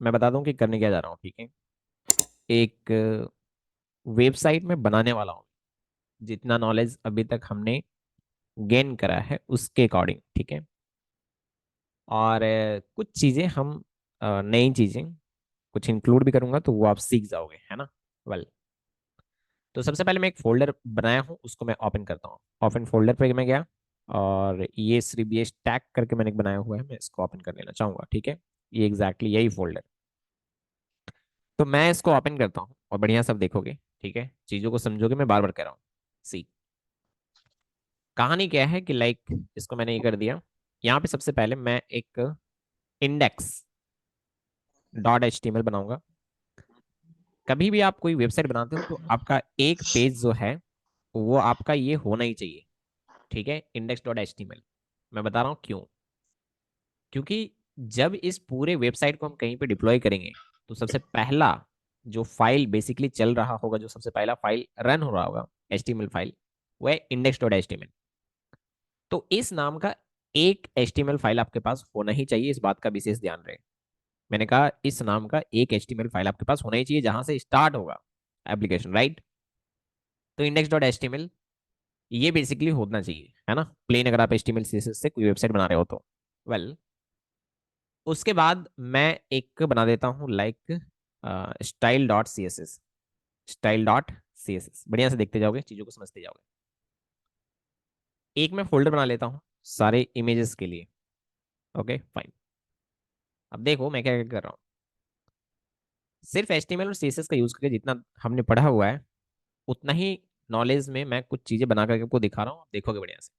मैं बता दूं कि करने क्या जा रहा हूँ, ठीक है। एक वेबसाइट में बनाने वाला हूँ, जितना नॉलेज अभी तक हमने गेन करा है उसके अकॉर्डिंग, ठीक है। और कुछ चीज़ें हम नई चीज़ें कुछ इंक्लूड भी करूंगा, तो वो आप सीख जाओगे, है ना। वेल, तो सबसे पहले मैं एक फोल्डर बनाया हूँ, उसको मैं ओपन करता हूँ। ओपन फोल्डर पे मैं गया, और ये श्री बी एस टैग करके मैंने एक बनाया हुआ है, मैं इसको ओपन कर लेना चाहूंगा, ठीक है। ये एग्जैक्टली यही फोल्डर। तो मैं इसको ओपन करता हूँ और बढ़िया सब देखोगे, ठीक है, चीज़ों को समझोगे। मैं बार बार कह रहा हूँ, सी कहानी क्या है कि लाइक इसको मैंने ये कर दिया। यहाँ पे सबसे पहले मैं एक index dot H T M L बनाऊंगा। कभी भी आप कोई वेबसाइट बनाते हो तो आपका एक पेज जो है वो आपका ये होना ही चाहिए, ठीक है, index dot H T M L. मैं बता रहा हूँ क्यों। क्योंकि जब इस पूरे वेबसाइट को हम कहीं पे डिप्लॉय करेंगे, तो सबसे पहला जो फाइल बेसिकली चल रहा होगा, जो सबसे पहला फाइल रन हो रहा होगा H T M L file, वह है index dot H T M L. तो इस नाम का एक H T M L file आपके पास होना ही चाहिए, इस बात का विशेष ध्यान रहे। मैंने कहा इस नाम का एक H T M L file आपके पास होना ही चाहिए, जहां से स्टार्ट होगा एप्लीकेशन, राइट। तो index dot H T M L ये बेसिकली होना चाहिए, है ना, प्लेन, अगर आप H T M L CSS से कोई वेबसाइट बना रहे हो तो। वेल, उसके बाद मैं एक बना देता हूँ like style dot C S S. Style dot C S S, बढ़िया से देखते जाओगे, चीज़ों को समझते जाओगे। एक मैं फोल्डर बना लेता हूँ सारे इमेजेस के लिए। Okay fine. अब देखो मैं क्या क्या कर रहा हूँ। सिर्फ एच टी एम एल और सी एस एस का यूज़ करके जितना हमने पढ़ा हुआ है, उतना ही नॉलेज में मैं कुछ चीज़ें बना करके आपको दिखा रहा हूँ, आप देखोगे बढ़िया से।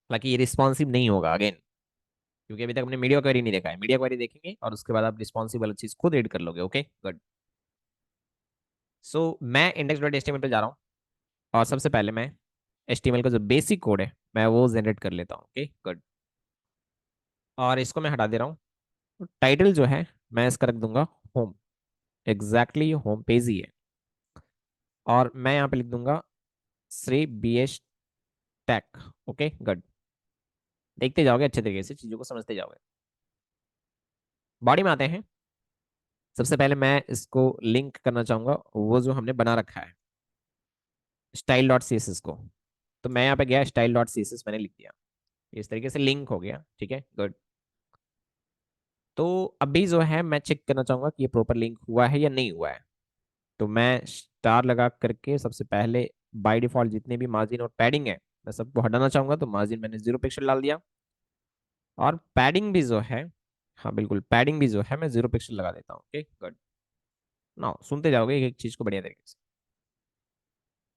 हालांकि ये रिस्पॉन्सिव नहीं होगा अगेन, क्योंकि अभी तक हमने मीडिया क्वेरी नहीं देखा है। मीडिया क्वेरी देखेंगे और उसके बाद आप रिस्पॉन्सिव वाली चीज़ खुद एड कर लोगे। Okay good. सो मैं index dot H T M l पे जा रहा हूँ, और सबसे पहले मैं HTML का जो बेसिक कोड है मैं वो जनरेट कर लेता हूँ। Okay good. और इसको मैं हटा दे रहा हूँ। टाइटल जो है मैं इसका रख दूंगा होम। एग्जैक्टली ये होम पेज ही है। और मैं यहाँ पे लिख दूंगा Shri B S tech. Okay good. देखते जाओगे, अच्छे तरीके से चीज़ों को समझते जाओगे। बॉडी में आते हैं। सबसे पहले मैं इसको लिंक करना चाहूंगा वो जो हमने बना रखा है, style dot C S S को। तो मैं यहाँ पे गया, style dot C S S मैंने लिख दिया, इस तरीके से लिंक हो गया, ठीक है गुड। तो अभी जो है मैं चेक करना चाहूंगा कि ये प्रॉपर लिंक हुआ है या नहीं हुआ है। तो मैं स्टार लगा करके सबसे पहले बाय डिफॉल्ट जितने भी मार्जिन और पैडिंग है मैं सबको हटाना चाहूंगा। तो मार्जिन मैंने 0 पिक्सल डाल दिया, और पैडिंग भी जो है, हाँ बिल्कुल, पैडिंग भी जो है मैं 0 पिक्सल लगा देता हूँ। Okay good. नाउ सुनते जाओगे एक एक चीज को बढ़िया तरीके से।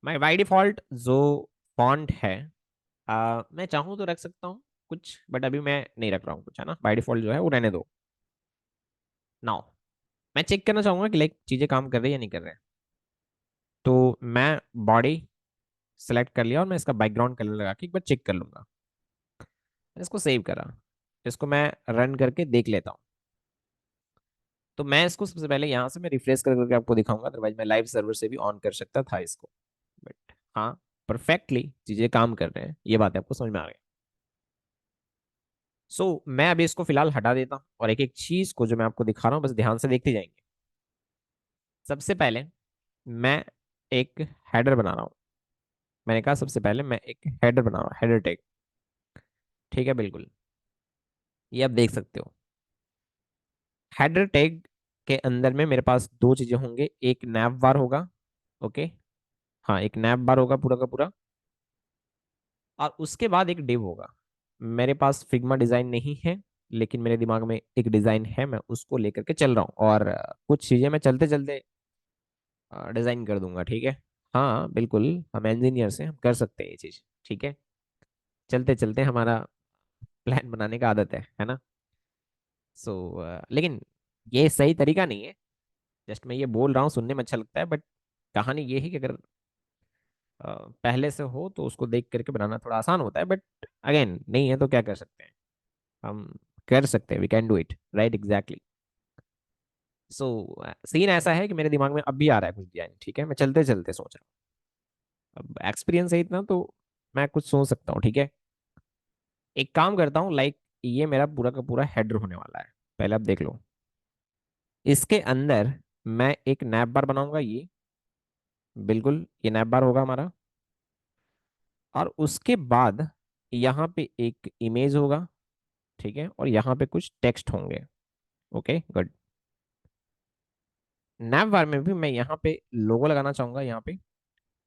मैं बाय डिफॉल्ट जो फॉन्ट है, मैं चाहूँ तो रख सकता हूँ कुछ, बट अभी मैं नहीं रख रहा हूँ कुछ, है ना। बाय डिफॉल्ट जो है वो रहने दो। नाउ मैं चेक करना चाहूंगा कि लाइक चीजें काम कर रही है या नहीं कर रहे हैं। तो मैं बॉडी सेलेक्ट कर लिया, और मैं इसका बैकग्राउंड कलर लगा के एक बार चेक कर लूंगा। मैंने इसको सेव करा, इसको मैं रन करके देख लेता हूँ। तो मैं इसको सबसे पहले यहाँ से मैं रिफ्रेश कर करके आपको दिखाऊंगा, अदरवाइज मैं लाइव सर्वर से भी ऑन कर सकता था इसको। बट हाँ, परफेक्टली चीजें काम कर रहे हैं, ये बात आपको समझ में आ गई। मैं अभी इसको फिलहाल हटा देता हूँ, और एक एक चीज को जो मैं आपको दिखा रहा हूँ बस ध्यान से देखते जाएंगे। सबसे पहले मैं एक हेडर बना रहा हूँ। मैंने कहा सबसे पहले मैं एक हेडर बना रहा हूँ, हेडर टैग, ठीक है बिल्कुल। ये आप देख सकते हो। हेडर टैग के अंदर में मेरे पास दो चीजें होंगे, एक नैव बार होगा। ओके, हाँ एक नैव बार होगा पूरा का पूरा, और उसके बाद एक डिव होगा। मेरे पास फिग्मा डिजाइन नहीं है, लेकिन मेरे दिमाग में एक डिजाइन है, मैं उसको लेकर के चल रहा हूँ, और कुछ चीजें मैं चलते चलते डिजाइन कर दूंगा, ठीक है। हाँ बिल्कुल, हम इंजीनियर से हम कर सकते हैं ये चीज, ठीक है। चलते चलते हमारा प्लान बनाने का आदत है ना। लेकिन ये सही तरीका नहीं है। जस्ट मैं ये बोल रहा हूँ, सुनने में अच्छा लगता है, बट कहानी ये है कि अगर पहले से हो तो उसको देख करके बनाना थोड़ा आसान होता है, बट अगेन नहीं है तो क्या कर सकते हैं, हम कर सकते हैं, we can do it, right exactly. So scene ऐसा है कि मेरे दिमाग में अब भी आ रहा है कुछ डिजाइन, ठीक है, मैं चलते चलते सोच रहा हूँ। अब एक्सपीरियंस है इतना, तो मैं कुछ सोच सकता हूँ, ठीक है। एक काम करता हूँ, लाइक ये मेरा पूरा का पूरा हेडर होने वाला है, पहले आप देख लो। इसके अंदर मैं एक नैप बार बनाऊंगा, ये बिल्कुल ये नैप बार होगा हमारा। और उसके बाद यहाँ पे एक इमेज होगा, ठीक है, और यहाँ पे कुछ टेक्स्ट होंगे। Okay good. नैप बार में भी मैं यहाँ पे लोगो लगाना चाहूंगा यहाँ पे,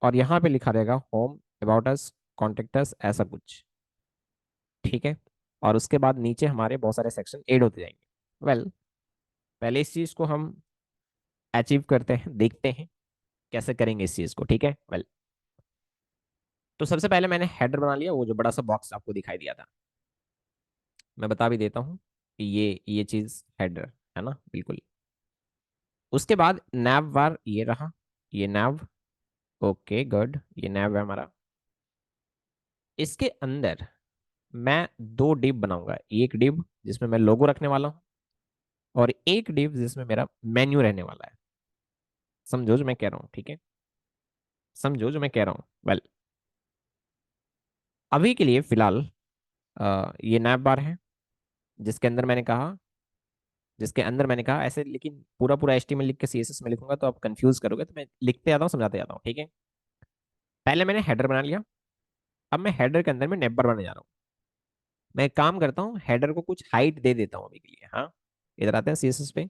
और यहाँ पे लिखा रहेगा home, about us, contact us, ऐसा कुछ, ठीक है। और उसके बाद नीचे हमारे बहुत सारे सेक्शन ऐड होते जाएंगे। वेल, पहले इस चीज को हम अचीव करते हैं, देखते हैं कैसे करेंगे इस चीज को, ठीक है। वेल, तो सबसे पहले मैंने हेडर बना लिया, वो जो बड़ा सा बॉक्स आपको दिखाई दिया था। मैं बता भी देता हूँ कि ये चीज हेडर है ना, बिल्कुल। उसके बाद नैव बार ये रहा, ये नैव। ओके गुड, ये नैव है हमारा। इसके अंदर मैं दो डिव बनाऊंगा, एक डिव जिसमें मैं लोगो रखने वाला हूँ, और एक डिव जिसमें मेरा मेन्यू रहने वाला है। समझो जो मैं कह रहा हूँ, ठीक है, समझो जो मैं कह रहा हूँ। वेल, अभी के लिए फिलहाल ये नैव बार है, जिसके अंदर मैंने कहा जिसके अंदर मैंने कहा ऐसे, लेकिन पूरा पूरा एचटीएमएल लिख के सीएसएस में लिखूंगा तो आप कंफ्यूज करोगे, तो मैं लिखते जाता हूँ, समझाते जाता हूँ, ठीक है। पहले मैंने हेडर बना लिया, अब मैं हेडर के अंदर में नेबर बनाने जा रहा हूँ। मैं एक काम करता हूँ, हेडर को कुछ हाइट दे देता हूँ अभी के लिए। हाँ, इधर आते हैं सीएसएस पे,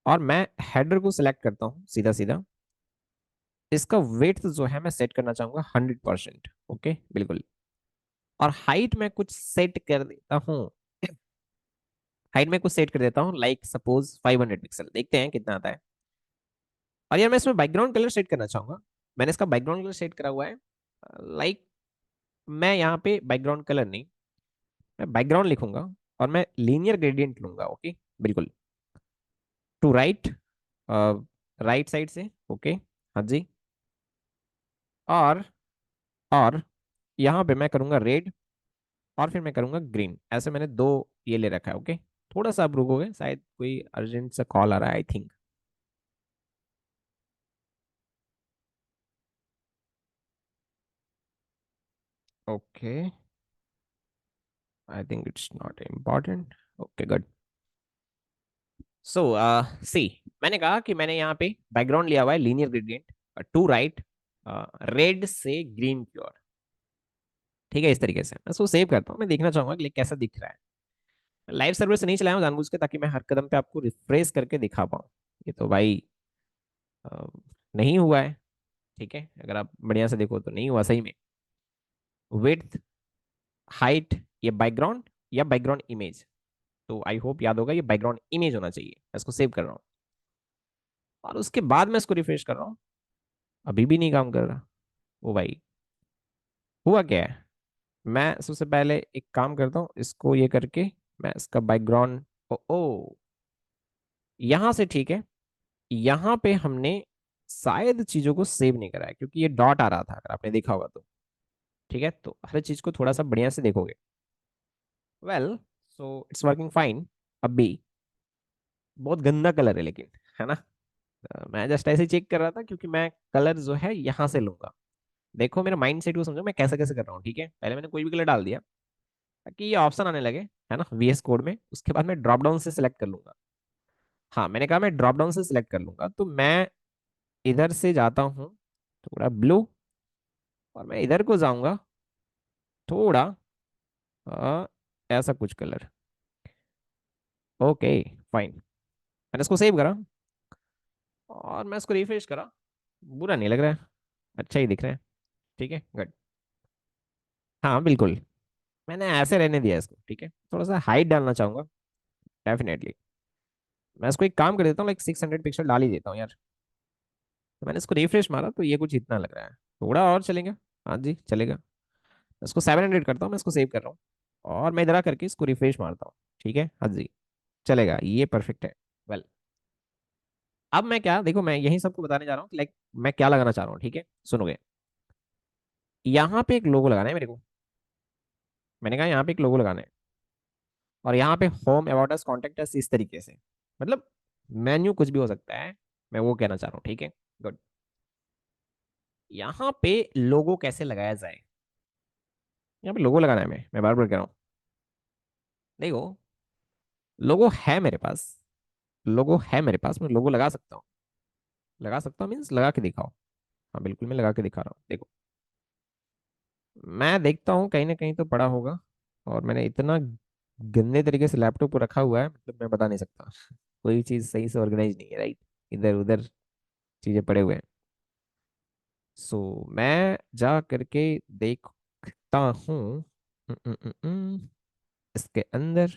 और मैं हेडर को सिलेक्ट करता हूँ सीधा सीधा। इसका वेट जो है मैं सेट करना चाहूंगा 100%। ओके बिल्कुल। और हाइट में कुछ सेट कर देता हूँ, हाइट में कुछ सेट कर देता हूँ, लाइक सपोज 500 पिक्सल, देखते हैं कितना आता है। और यार मैं इसमें बैकग्राउंड कलर सेट करना चाहूंगा। मैंने इसका बैकग्राउंड कलर सेट करा हुआ है, लाइक मैं यहाँ पे बैकग्राउंड कलर नहीं, मैं बैकग्राउंड लिखूंगा, और मैं लीनियर ग्रेडियंट लूंगा। ओके बिल्कुल, टू राइट, राइट साइड से। ओके, हाँ जी। और और यहाँ पे मैं करूंगा रेड, और फिर मैं करूंगा ग्रीन। ऐसे मैंने दो ये ले रखा है। ओके, थोड़ा सा आप रुकोगे, शायद कोई अर्जेंट सा कॉल आ रहा है, I think. Okay, I think it's not important. Okay good. So see, मैंने कहा कि मैंने यहाँ पे बैकग्राउंड लिया हुआ है linear gradient, to right, red से ग्रीन की ओर, ठीक है। इस तरीके से मैं इसको सेव करता हूँ, मैं देखना चाहूंगा कि कैसा दिख रहा है। लाइव सर्वर से नहीं चलाया हूँ जानबूझ के, ताकि मैं हर कदम पे आपको रिफ्रेश करके दिखा पाऊँ। ये तो भाई अ, नहीं हुआ है, ठीक है। अगर आप बढ़िया से देखो तो नहीं हुआ सही में। विड्थ, हाइट, ये बैकग्राउंड या बैकग्राउंड इमेज, तो आई होप याद होगा, ये बैकग्राउंड इमेज होना चाहिए। मैं इसको सेव कर रहा हूँ, और उसके बाद मैं इसको रिफ्रेश कर रहा हूँ, अभी भी नहीं काम कर रहा। ओ भाई, हुआ क्या है। मैं सबसे पहले एक काम करता हूँ, इसको ये करके मैं इसका बैकग्राउंड, ओ ओ यहाँ से, ठीक है। यहाँ पे हमने शायद चीजों को सेव नहीं करा है, क्योंकि ये डॉट आ रहा था, अगर आपने देखा होगा तो, ठीक है। तो हर चीज को थोड़ा सा बढ़िया से देखोगे। Well, so it's working fine. अब भी बहुत गंदा कलर है लेकिन, है ना। मैं जस्ट ऐसे चेक कर रहा था, क्योंकि मैं कलर जो है यहाँ से लूंगा। देखो मेरा माइंड सेट को समझो, मैं कैसे कैसे कर रहा हूँ, ठीक है। पहले मैंने कोई भी कलर डाल दिया, ताकि ये ऑप्शन आने लगे, है ना, वीएस कोड में। उसके बाद मैं ड्रॉप डाउन से सिलेक्ट कर लूंगा। हाँ, मैंने कहा मैं ड्रॉप डाउन से सिलेक्ट कर लूंगा, तो मैं इधर से जाता हूँ थोड़ा ब्लू, और मैं इधर को जाऊंगा थोड़ा ऐसा कुछ कलर। ओके फाइन, मैंने इसको सेव करा, और मैं इसको रिफ्रेश करा। बुरा नहीं लग रहा है, अच्छा ही दिख रहा है, ठीक है गुड। हाँ बिल्कुल, मैंने ऐसे रहने दिया इसको, ठीक है। थोड़ा सा हाइट डालना चाहूंगा, डेफिनेटली। मैं इसको एक काम कर देता हूँ, लाइक 600 पिक्सल डाल ही देता हूँ यार। तो मैंने इसको रिफ्रेश मारा, तो ये कुछ इतना लग रहा है, थोड़ा और चलेगा। हाँ जी चलेगा। इसको 700 करता हूँ, मैं इसको सेव कर रहा हूँ, और मैं इधर आ करके इसको रिफ्रेश मारता हूँ, ठीक है। हाँ जी, चलेगा, ये परफेक्ट है। वेल, अब मैं क्या, देखो मैं यही सबको बताने जा रहा हूँ, लाइक मैं क्या लगाना चाह रहा हूँ, ठीक है, सुनोगे। यहाँ पे एक लोगो लगाना है मेरे को। मैंने कहा यहाँ पे एक लोगो लगाना है, और यहाँ पे home, about us, contact us, इस तरीके से, मतलब मेन्यू कुछ भी हो सकता है, मैं वो कहना चाह रहा हूँ, ठीक है गुड। यहाँ पे लोगो कैसे लगाया जाए, यहाँ पे लोगो लगाना है, मैं बार बार कह रहा हूँ। देखो, लोगो है मेरे पास, लोगो है मेरे पास, मैं लोगो लगा सकता हूँ। लगा सकता हूँ मीन्स लगा के दिखाओ। हाँ बिल्कुल, मैं लगा के दिखा रहा हूँ, देखो। मैं देखता हूँ कहीं ना कहीं तो पड़ा होगा। और मैंने इतना गंदे तरीके से लैपटॉप को रखा हुआ है, मतलब मैं बता नहीं सकता। कोई चीज़ सही से ऑर्गेनाइज नहीं है, राइट। इधर उधर चीज़ें पड़े हुए हैं। मैं जा करके देखता हूँ। इसके अंदर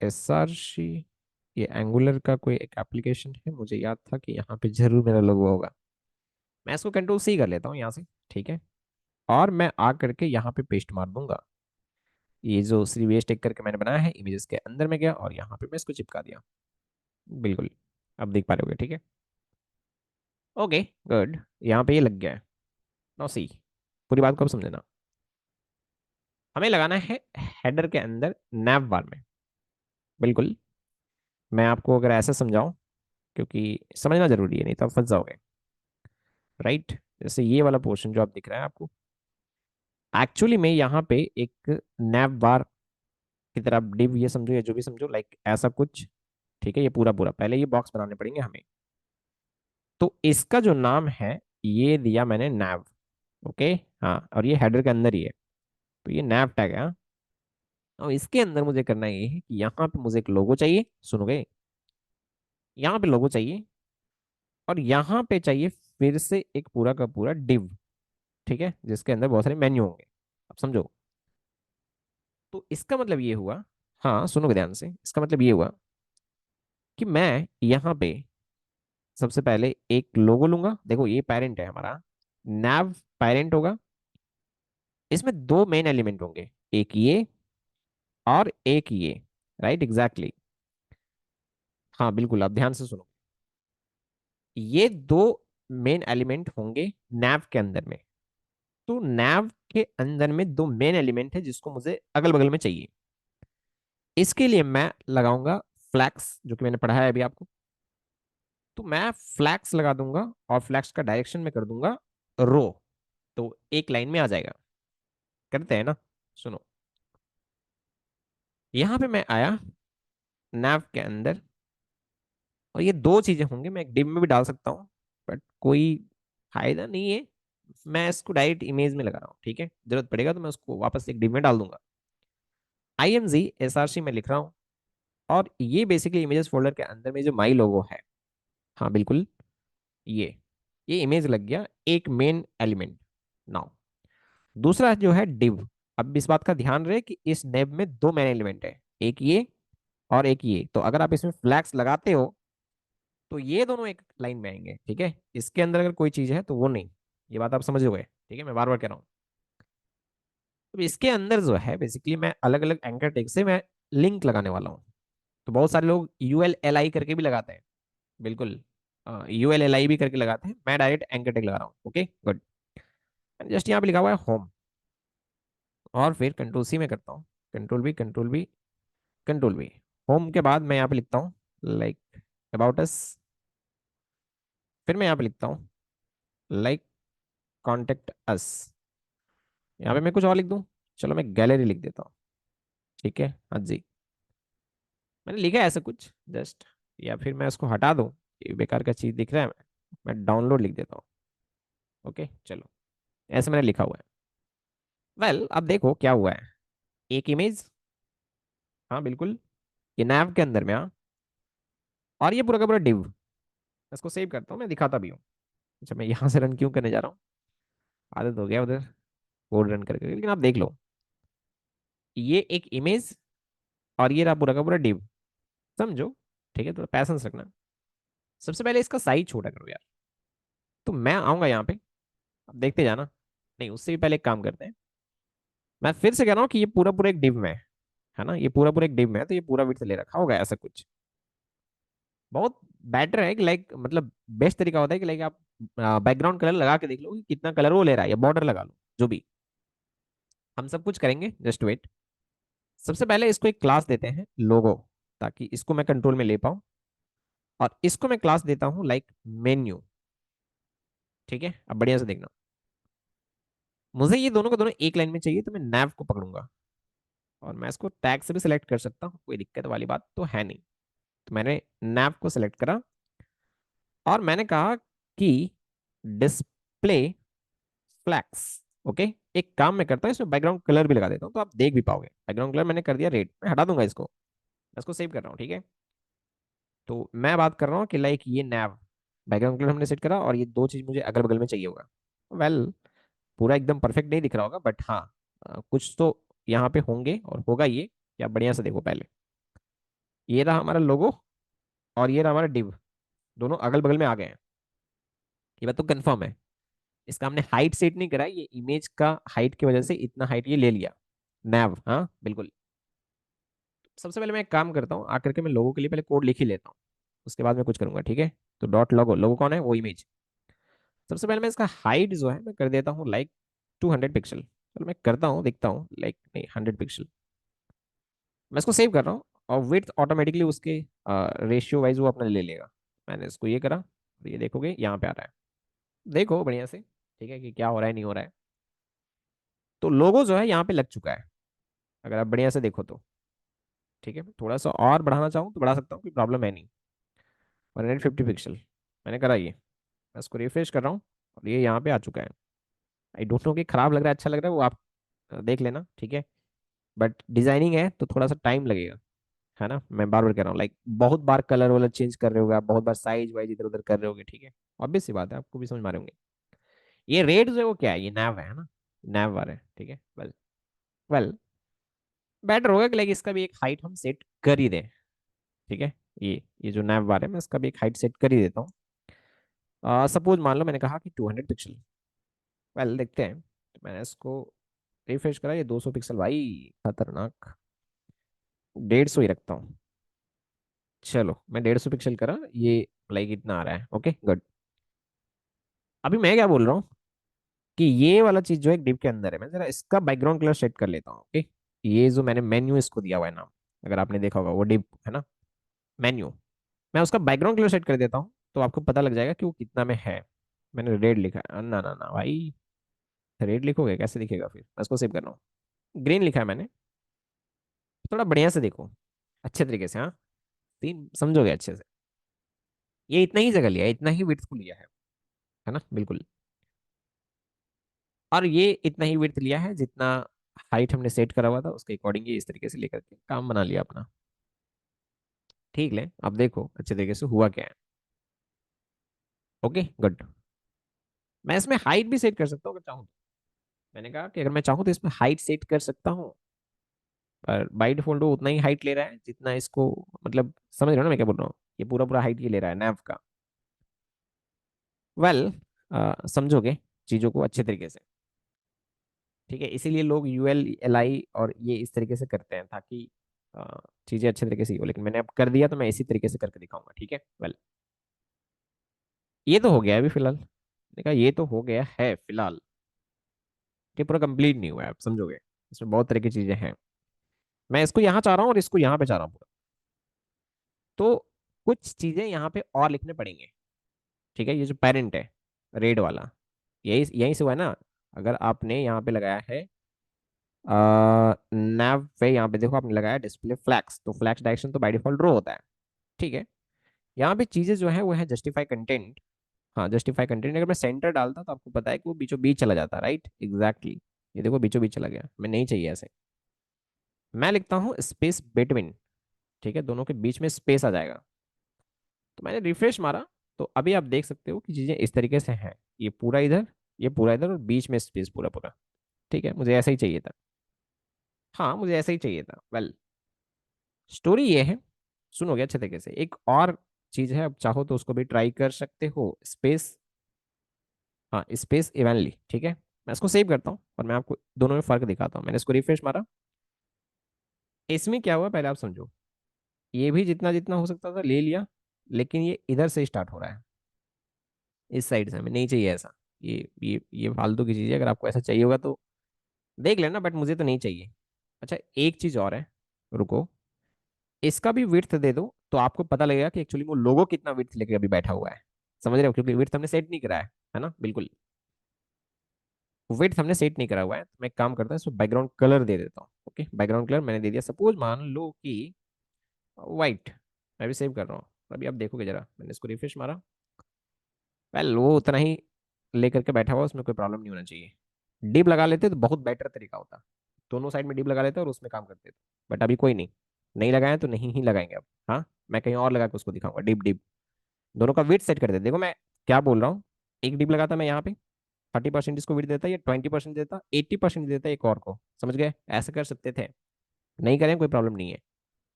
SRC, ये एंगुलर का कोई एक एप्लीकेशन है, मुझे याद था कि यहाँ पे जरूर मेरा लोगो होगा। मैं इसको कंट्रोल C कर लेता हूँ यहाँ से, ठीक है। और मैं आ करके यहाँ पे पेस्ट मार दूंगा। ये जो श्री टेक करके मैंने बनाया है, इमेजेस के अंदर में गया और यहाँ पे मैं इसको चिपका दिया। बिल्कुल, अब देख पा रहे होगे, ठीक है। ओके, गुड, यहाँ पे ये लग गया है। नो सी, पूरी बात को अब समझना। हमें लगाना है हेडर के अंदर नैव बार में। बिल्कुल, मैं आपको अगर ऐसे समझाऊं, क्योंकि समझना जरूरी है, नहीं तो आप फंस जाओगे, राइट। जैसे ये वाला पोर्शन जो आप दिख रहा है आपको, एक्चुअली में यहाँ पे एक नैव बार की तरह डिव ये समझो या जो भी समझो, लाइक ऐसा कुछ, ठीक है। ये पूरा पूरा पहले ये बॉक्स बनाने पड़ेंगे हमें। तो इसका जो नाम है, ये दिया मैंने नैव। ओके, हाँ, और ये हेडर के अंदर ही है। तो ये नैव टैग है, हाँ। और इसके अंदर मुझे करना ये है कि यहाँ पे मुझे एक लोगो चाहिए, सुनोगे। यहाँ पे लोगो चाहिए, और यहाँ पे चाहिए फिर से एक पूरा का पूरा डिव, ठीक है, जिसके अंदर बहुत सारे मेन्यू होंगे। अब समझो। तो इसका मतलब ये हुआ, हाँ सुनोगे ध्यान से, इसका मतलब ये हुआ कि मैं यहाँ पे सबसे पहले एक लोगो लूंगा। देखो ये पेरेंट है हमारा, नैव पेरेंट होगा। इसमें दो मेन एलिमेंट होंगे, एक ये और एक ये, राइट, एग्जैक्टली। हाँ बिल्कुल, आप ध्यान से सुनो। ये दो मेन एलिमेंट होंगे नैव के अंदर में। तो नैव के अंदर में दो मेन एलिमेंट है जिसको मुझे अगल बगल में चाहिए। इसके लिए मैं लगाऊंगा फ्लैक्स, जो कि मैंने पढ़ा है अभी आपको। तो मैं फ्लैक्स लगा दूंगा, और फ्लैक्स का डायरेक्शन में कर दूंगा रो। तो एक लाइन में आ जाएगा। करते हैं ना, सुनो। यहां पे मैं आया नैव के अंदर, और ये दो चीजें होंगी, मैं एक डिव में भी डाल सकता हूँ, बट कोई फायदा नहीं है। मैं इसको डायरेक्ट इमेज में लगा रहा हूँ, ठीक है। जरूरत पड़ेगा तो मैं उसको वापस एक डिव में डाल दूंगा। IMG SRC में लिख रहा हूँ। और ये बेसिकली इमेजेस फोल्डर के अंदर में जो माई लोगो है, हाँ बिल्कुल, ये ये इमेज लग गया, एक मेन एलिमेंट। नाउ दूसरा जो है डिव। अब इस बात का ध्यान रहे कि इस नेब में दो मेन एलिमेंट है, एक ये और एक ये। तो अगर आप इसमें फ्लैग्स लगाते हो तो ये दोनों एक लाइन में आएंगे, ठीक है। इसके अंदर अगर कोई चीज है तो वो नहीं। ये बात आप समझ गए, ठीक है, मैं बार बार कह रहा हूँ। तो इसके अंदर जो है बेसिकली मैं अलग अलग एंकर टेग से मैं लिंक लगाने वाला हूँ। तो बहुत सारे लोग ULLI करके भी लगाते हैं। बिल्कुल, ULLI भी करके लगाते हैं, मैं डायरेक्ट एंकर टेग लगा रहा हूँ। Okay, good. जस्ट यहाँ पे लिखा हुआ है होम, और फिर कंट्रोल C में करता हूँ, control V, control V। Home के बाद मैं यहाँ पे लिखता हूँ लाइक अबाउट अस। फिर मैं यहाँ पे लिखता हूँ लाइक कॉन्टेक्ट अस। यहाँ पे मैं कुछ और लिख दूँ, चलो मैं गैलरी लिख देता हूँ, ठीक है। हाँ जी, मैंने लिखा है ऐसा कुछ जस्ट, या फिर मैं इसको हटा दूँ, ये बेकार का चीज़ दिख रहा है। मैं डाउनलोड लिख देता हूँ। ओके चलो, ऐसे मैंने लिखा हुआ है। अब देखो क्या हुआ है। एक इमेज, हाँ बिल्कुल, ये नैव के अंदर में, हाँ। और ये पूरा का पूरा डिव। इसको सेव करता हूँ, मैं दिखाता भी हूँ। अच्छा, मैं यहाँ से रन क्यों करने जा रहा हूँ, आदत हो गया उधर कोड रन करके, लेकिन आप देख लो। ये एक इमेज, और ये रहा पूरा का पूरा डिव, समझो, ठीक है। तो पैसेंस रखना। सबसे पहले इसका साइज छोटा करो यार। तो मैं आऊंगा यहाँ पे, अब देखते जाना। नहीं, उससे भी पहले एक काम करते हैं। मैं फिर से कह रहा हूँ कि ये पूरा पूरा एक डिव में है ना, ये पूरा पूरा एक डिव में है, तो ये पूरा विड्थ ले रखा होगा ऐसा कुछ। बहुत बेटर है कि लाइक, मतलब बेस्ट तरीका होता है कि लाइक आप बैकग्राउंड कलर लगा के देख लो कि कितना कलर वो ले रहा है, या बॉर्डर लगा लो, जो भी। हम सब कुछ करेंगे, जस्ट वेट। सबसे पहले इसको एक क्लास देते हैं लोगो, ताकि इसको मैं कंट्रोल में ले पाऊं। और इसको मैं क्लास देता हूं लाइक मेन्यू, ठीक है। अब बढ़िया से देखना, मुझे ये दोनों को दोनों एक लाइन में चाहिए, तो मैं नैव को पकड़ूंगा। और मैं इसको टैग से भी सिलेक्ट कर सकता हूँ, कोई दिक्कत वाली बात तो है नहीं। तो मैंने नैव को सिलेक्ट करा और मैंने कहा कि डिस्प्ले फ्लैक्स। ओके, एक काम मैं करता हूँ, इसमें बैकग्राउंड कलर भी लगा देता हूँ तो आप देख भी पाओगे। बैकग्राउंड कलर मैंने कर दिया रेड, मैं हटा दूंगा इसको, मैं इसको सेव कर रहा हूँ, ठीक है। तो मैं बात कर रहा हूँ कि लाइक ये नैव बैकग्राउंड कलर हमने सेट करा और ये दो चीज मुझे अगल बगल में चाहिए होगा। वेल, पूरा एकदम परफेक्ट नहीं दिख रहा होगा बट हाँ, कुछ तो यहाँ पे होंगे और होगा ये। या बढ़िया से देखो पहले, ये रहा हमारा लोगो और ये रहा हमारा डिव, दोनों अगल बगल में आ गए हैं। ये बात तो कंफर्म है। इसका हमने हाइट सेट नहीं करा है, ये इमेज का हाइट की वजह से इतना हाइट ये ले लिया नैव, हाँ बिल्कुल। सबसे पहले मैं एक काम करता हूँ, आकर के मैं लोगों के लिए पहले कोड लिख ही लेता हूँ, उसके बाद मैं कुछ करूंगा, ठीक है। तो डॉट लोगो, लोगो कौन है, वो इमेज। सबसे पहले मैं इसका हाइट जो है मैं कर देता हूँ लाइक 200 पिक्सल। चलो मैं करता हूँ, देखता हूँ, लाइक नहीं 100 पिक्सल। मैं इसको सेव कर रहा हूँ और विड्थ ऑटोमेटिकली उसके रेशियो वाइज वो अपना ले लेगा। मैंने इसको ये करा, तो ये देखोगे यहाँ पे आ रहा है, देखो बढ़िया से, ठीक है, कि क्या हो रहा है नहीं हो रहा है। तो लोगो जो है यहाँ पे लग चुका है, अगर आप बढ़िया से देखो तो, ठीक है। थोड़ा सा और बढ़ाना चाहूँ तो बढ़ा सकता हूँ, कोई प्रॉब्लम है नहीं। 150 पिक्सल मैंने करा ये, मैं इसको रिफ्रेश कर रहा हूँ और ये यहाँ पे आ चुका है। आई डोंट नो कि खराब लग रहा है अच्छा लग रहा है, वो आप देख लेना, ठीक है। बट डिजाइनिंग है तो थोड़ा सा टाइम लगेगा, है ना। मैं बार बार कह रहा हूँ, लाइक बहुत बार कलर वलर चेंज कर रहे होगे आप, बहुत बार साइज वाइज इधर उधर कर रहे होगे, ठीक है। ऑब्वियस सी बात है, आपको भी समझ में आ रहे होंगे। ये रेड जो है वो क्या है, ये नैव है ना, नैव वाला है, ठीक है। वेल वेल, बेटर होगा कि लाइक इसका भी एक हाइट हम सेट कर ही दें, ठीक है। ये जो नैव वाला है मैं इसका भी एक हाइट सेट कर ही देता हूँ। सपोज मान लो मैंने कहा कि 200 पिक्सल। वेल देखते हैं, तो मैंने इसको रिफ्रेश करा, ये 200 पिक्सल, भाई खतरनाक। 150 ही रखता हूँ, चलो मैं 150 पिक्सल करा, ये लाइक इतना आ रहा है, ओके गुड। अभी मैं क्या बोल रहा हूँ कि ये वाला चीज जो है डिव के अंदर है, मैं जरा इसका बैकग्राउंड कलर सेट कर लेता हूँ, ओके। ये जो मैंने मेन्यू इसको दिया हुआ है नाम, अगर आपने देखा होगा वो डिव है ना, मेन्यू। मैं उसका बैकग्राउंड कलर सेट कर देता हूँ तो आपको पता लग जाएगा कि वो कितना में है। मैंने रेड लिखा है, ना ना ना भाई, रेड लिखोगे कैसे दिखेगा, फिर मैं इसको सेव कर रहा हूँ। ग्रीन लिखा है मैंने, थोड़ा बढ़िया से देखो, अच्छे तरीके से, हाँ तीन समझोगे अच्छे से। ये इतना ही जगह लिया है, इतना ही विड्थ को लिया है ना, बिल्कुल। और ये इतना ही विड्थ लिया है जितना हाइट हमने सेट करा हुआ था उसके अकॉर्डिंग, ये इस तरीके से लेकर के काम बना लिया अपना। ठीक है, अब देखो अच्छे तरीके से हुआ क्या है। Okay good. मैं इसमें हाइट भी सेट कर सकता हूँ अगर चाहूँ तो। मैंने कहा कि अगर मैं चाहूँ तो इसमें हाइट सेट कर सकता हूँ, पर बाई डिफॉल्ट वो उतना ही हाइट ले रहा है जितना इसको, मतलब समझ रहे हो ना मैं क्या बोल रहा हूँ। ये पूरा पूरा हाइट ये ले रहा है नैव का। वेल, समझोगे चीज़ों को अच्छे तरीके से, ठीक है। इसीलिए लोग UL LI और ये इस तरीके से करते हैं ताकि चीज़ें अच्छे तरीके से ही हो। लेकिन मैंने अब कर दिया तो मैं इसी तरीके से करके दिखाऊंगा, ठीक है। वेल, ये तो हो गया है अभी फिलहाल, देखा ये तो हो गया है फिलहाल, ये पूरा कंप्लीट नहीं हुआ है, आप समझोगे इसमें बहुत तरह की चीज़ें हैं। मैं इसको यहाँ चाह रहा हूँ और इसको यहाँ पे चाह रहा हूँ पूरा, तो कुछ चीज़ें यहाँ पे और लिखने पड़ेंगे, ठीक है। ये जो पेरेंट है रेड वाला, यही यहीं से हुआ है ना। अगर आपने यहाँ पे लगाया है नैव पे, यहाँ पे देखो आपने लगाया डिस्प्ले फ्लैक्स, तो फ्लैक्स डायरेक्शन तो बाय डिफॉल्ट रो होता है, ठीक है। यहाँ पे चीजें जो है वो है जस्टिफाई कंटेंट। हाँ जस्टिफाई कंटेंट, अगर मैं सेंटर डालता तो आपको पता है कि वो बीचों बीच चला जाता, राइट एग्जैक्टली। ये देखो बीचों बीच चला गया, मैं नहीं चाहिए ऐसे। मैं लिखता हूँ स्पेस बिटवीन, ठीक है, दोनों के बीच में स्पेस आ जाएगा। तो मैंने रिफ्रेश मारा, तो अभी आप देख सकते हो कि चीजें इस तरीके से हैं, ये पूरा इधर, ये पूरा इधर और बीच में स्पेस पूरा पूरा, ठीक है। मुझे ऐसा ही चाहिए था, हाँ मुझे ऐसा ही चाहिए था। वेल, स्टोरी ये है, सुनोगे अच्छे तरीके से। एक और चीज है, अब चाहो तो उसको भी ट्राई कर सकते हो, स्पेस, हाँ स्पेस इवनली, ठीक है। मैं इसको सेव करता हूँ और मैं आपको दोनों में फर्क दिखाता हूँ। मैंने इसको रिफ्रेश मारा, इसमें क्या हुआ पहले आप समझो। ये भी जितना जितना हो सकता था ले लिया, लेकिन ये इधर से स्टार्ट हो रहा है, इस साइड से। हमें नहीं चाहिए ऐसा, ये फालतू की चीज़ है, अगर आपको ऐसा चाहिए होगा तो देख लेना, बट मुझे तो नहीं चाहिए। अच्छा एक चीज़ और है, रुको, इसका भी विड्थ दे दो तो आपको पता लगेगा कि एक्चुअली वो लोगो कितना विड्थ लेके अभी बैठा हुआ है, समझ रहे हो, क्योंकि विड्थ हमने सेट नहीं करा है ना, बिल्कुल। विड्थ हमने सेट नहीं करा हुआ है, तो मैं एक काम करता हूँ इसको बैकग्राउंड कलर दे देता हूँ। ओके बैकग्राउंड कलर मैंने दे दिया, सपोज मान लो कि वाइट, मैं भी सेव कर रहा हूँ। अभी आप देखोगे जरा, मैंने इसको रिफ्रेश मारा। वेल वो उतना ही लेकर के बैठा हुआ, उसमें कोई प्रॉब्लम नहीं होना चाहिए। डिप लगा लेते तो बहुत बेटर तरीका होता। दोनों साइड में डिप लगा लेते और उसमें काम करते थे। बट अभी कोई नहीं, नहीं लगाए तो नहीं ही लगाएंगे अब। हाँ, मैं कहीं और लगा के उसको दिखाऊंगा। डिप डिप दोनों का वेट सेट कर देते। देखो मैं क्या बोल रहा हूँ। एक डिप लगाता मैं यहाँ पे, 30% इसको वेट देता, ये 20% देता, 80% देता एक और को। समझ गए? ऐसे कर सकते थे। नहीं करें कोई प्रॉब्लम नहीं है,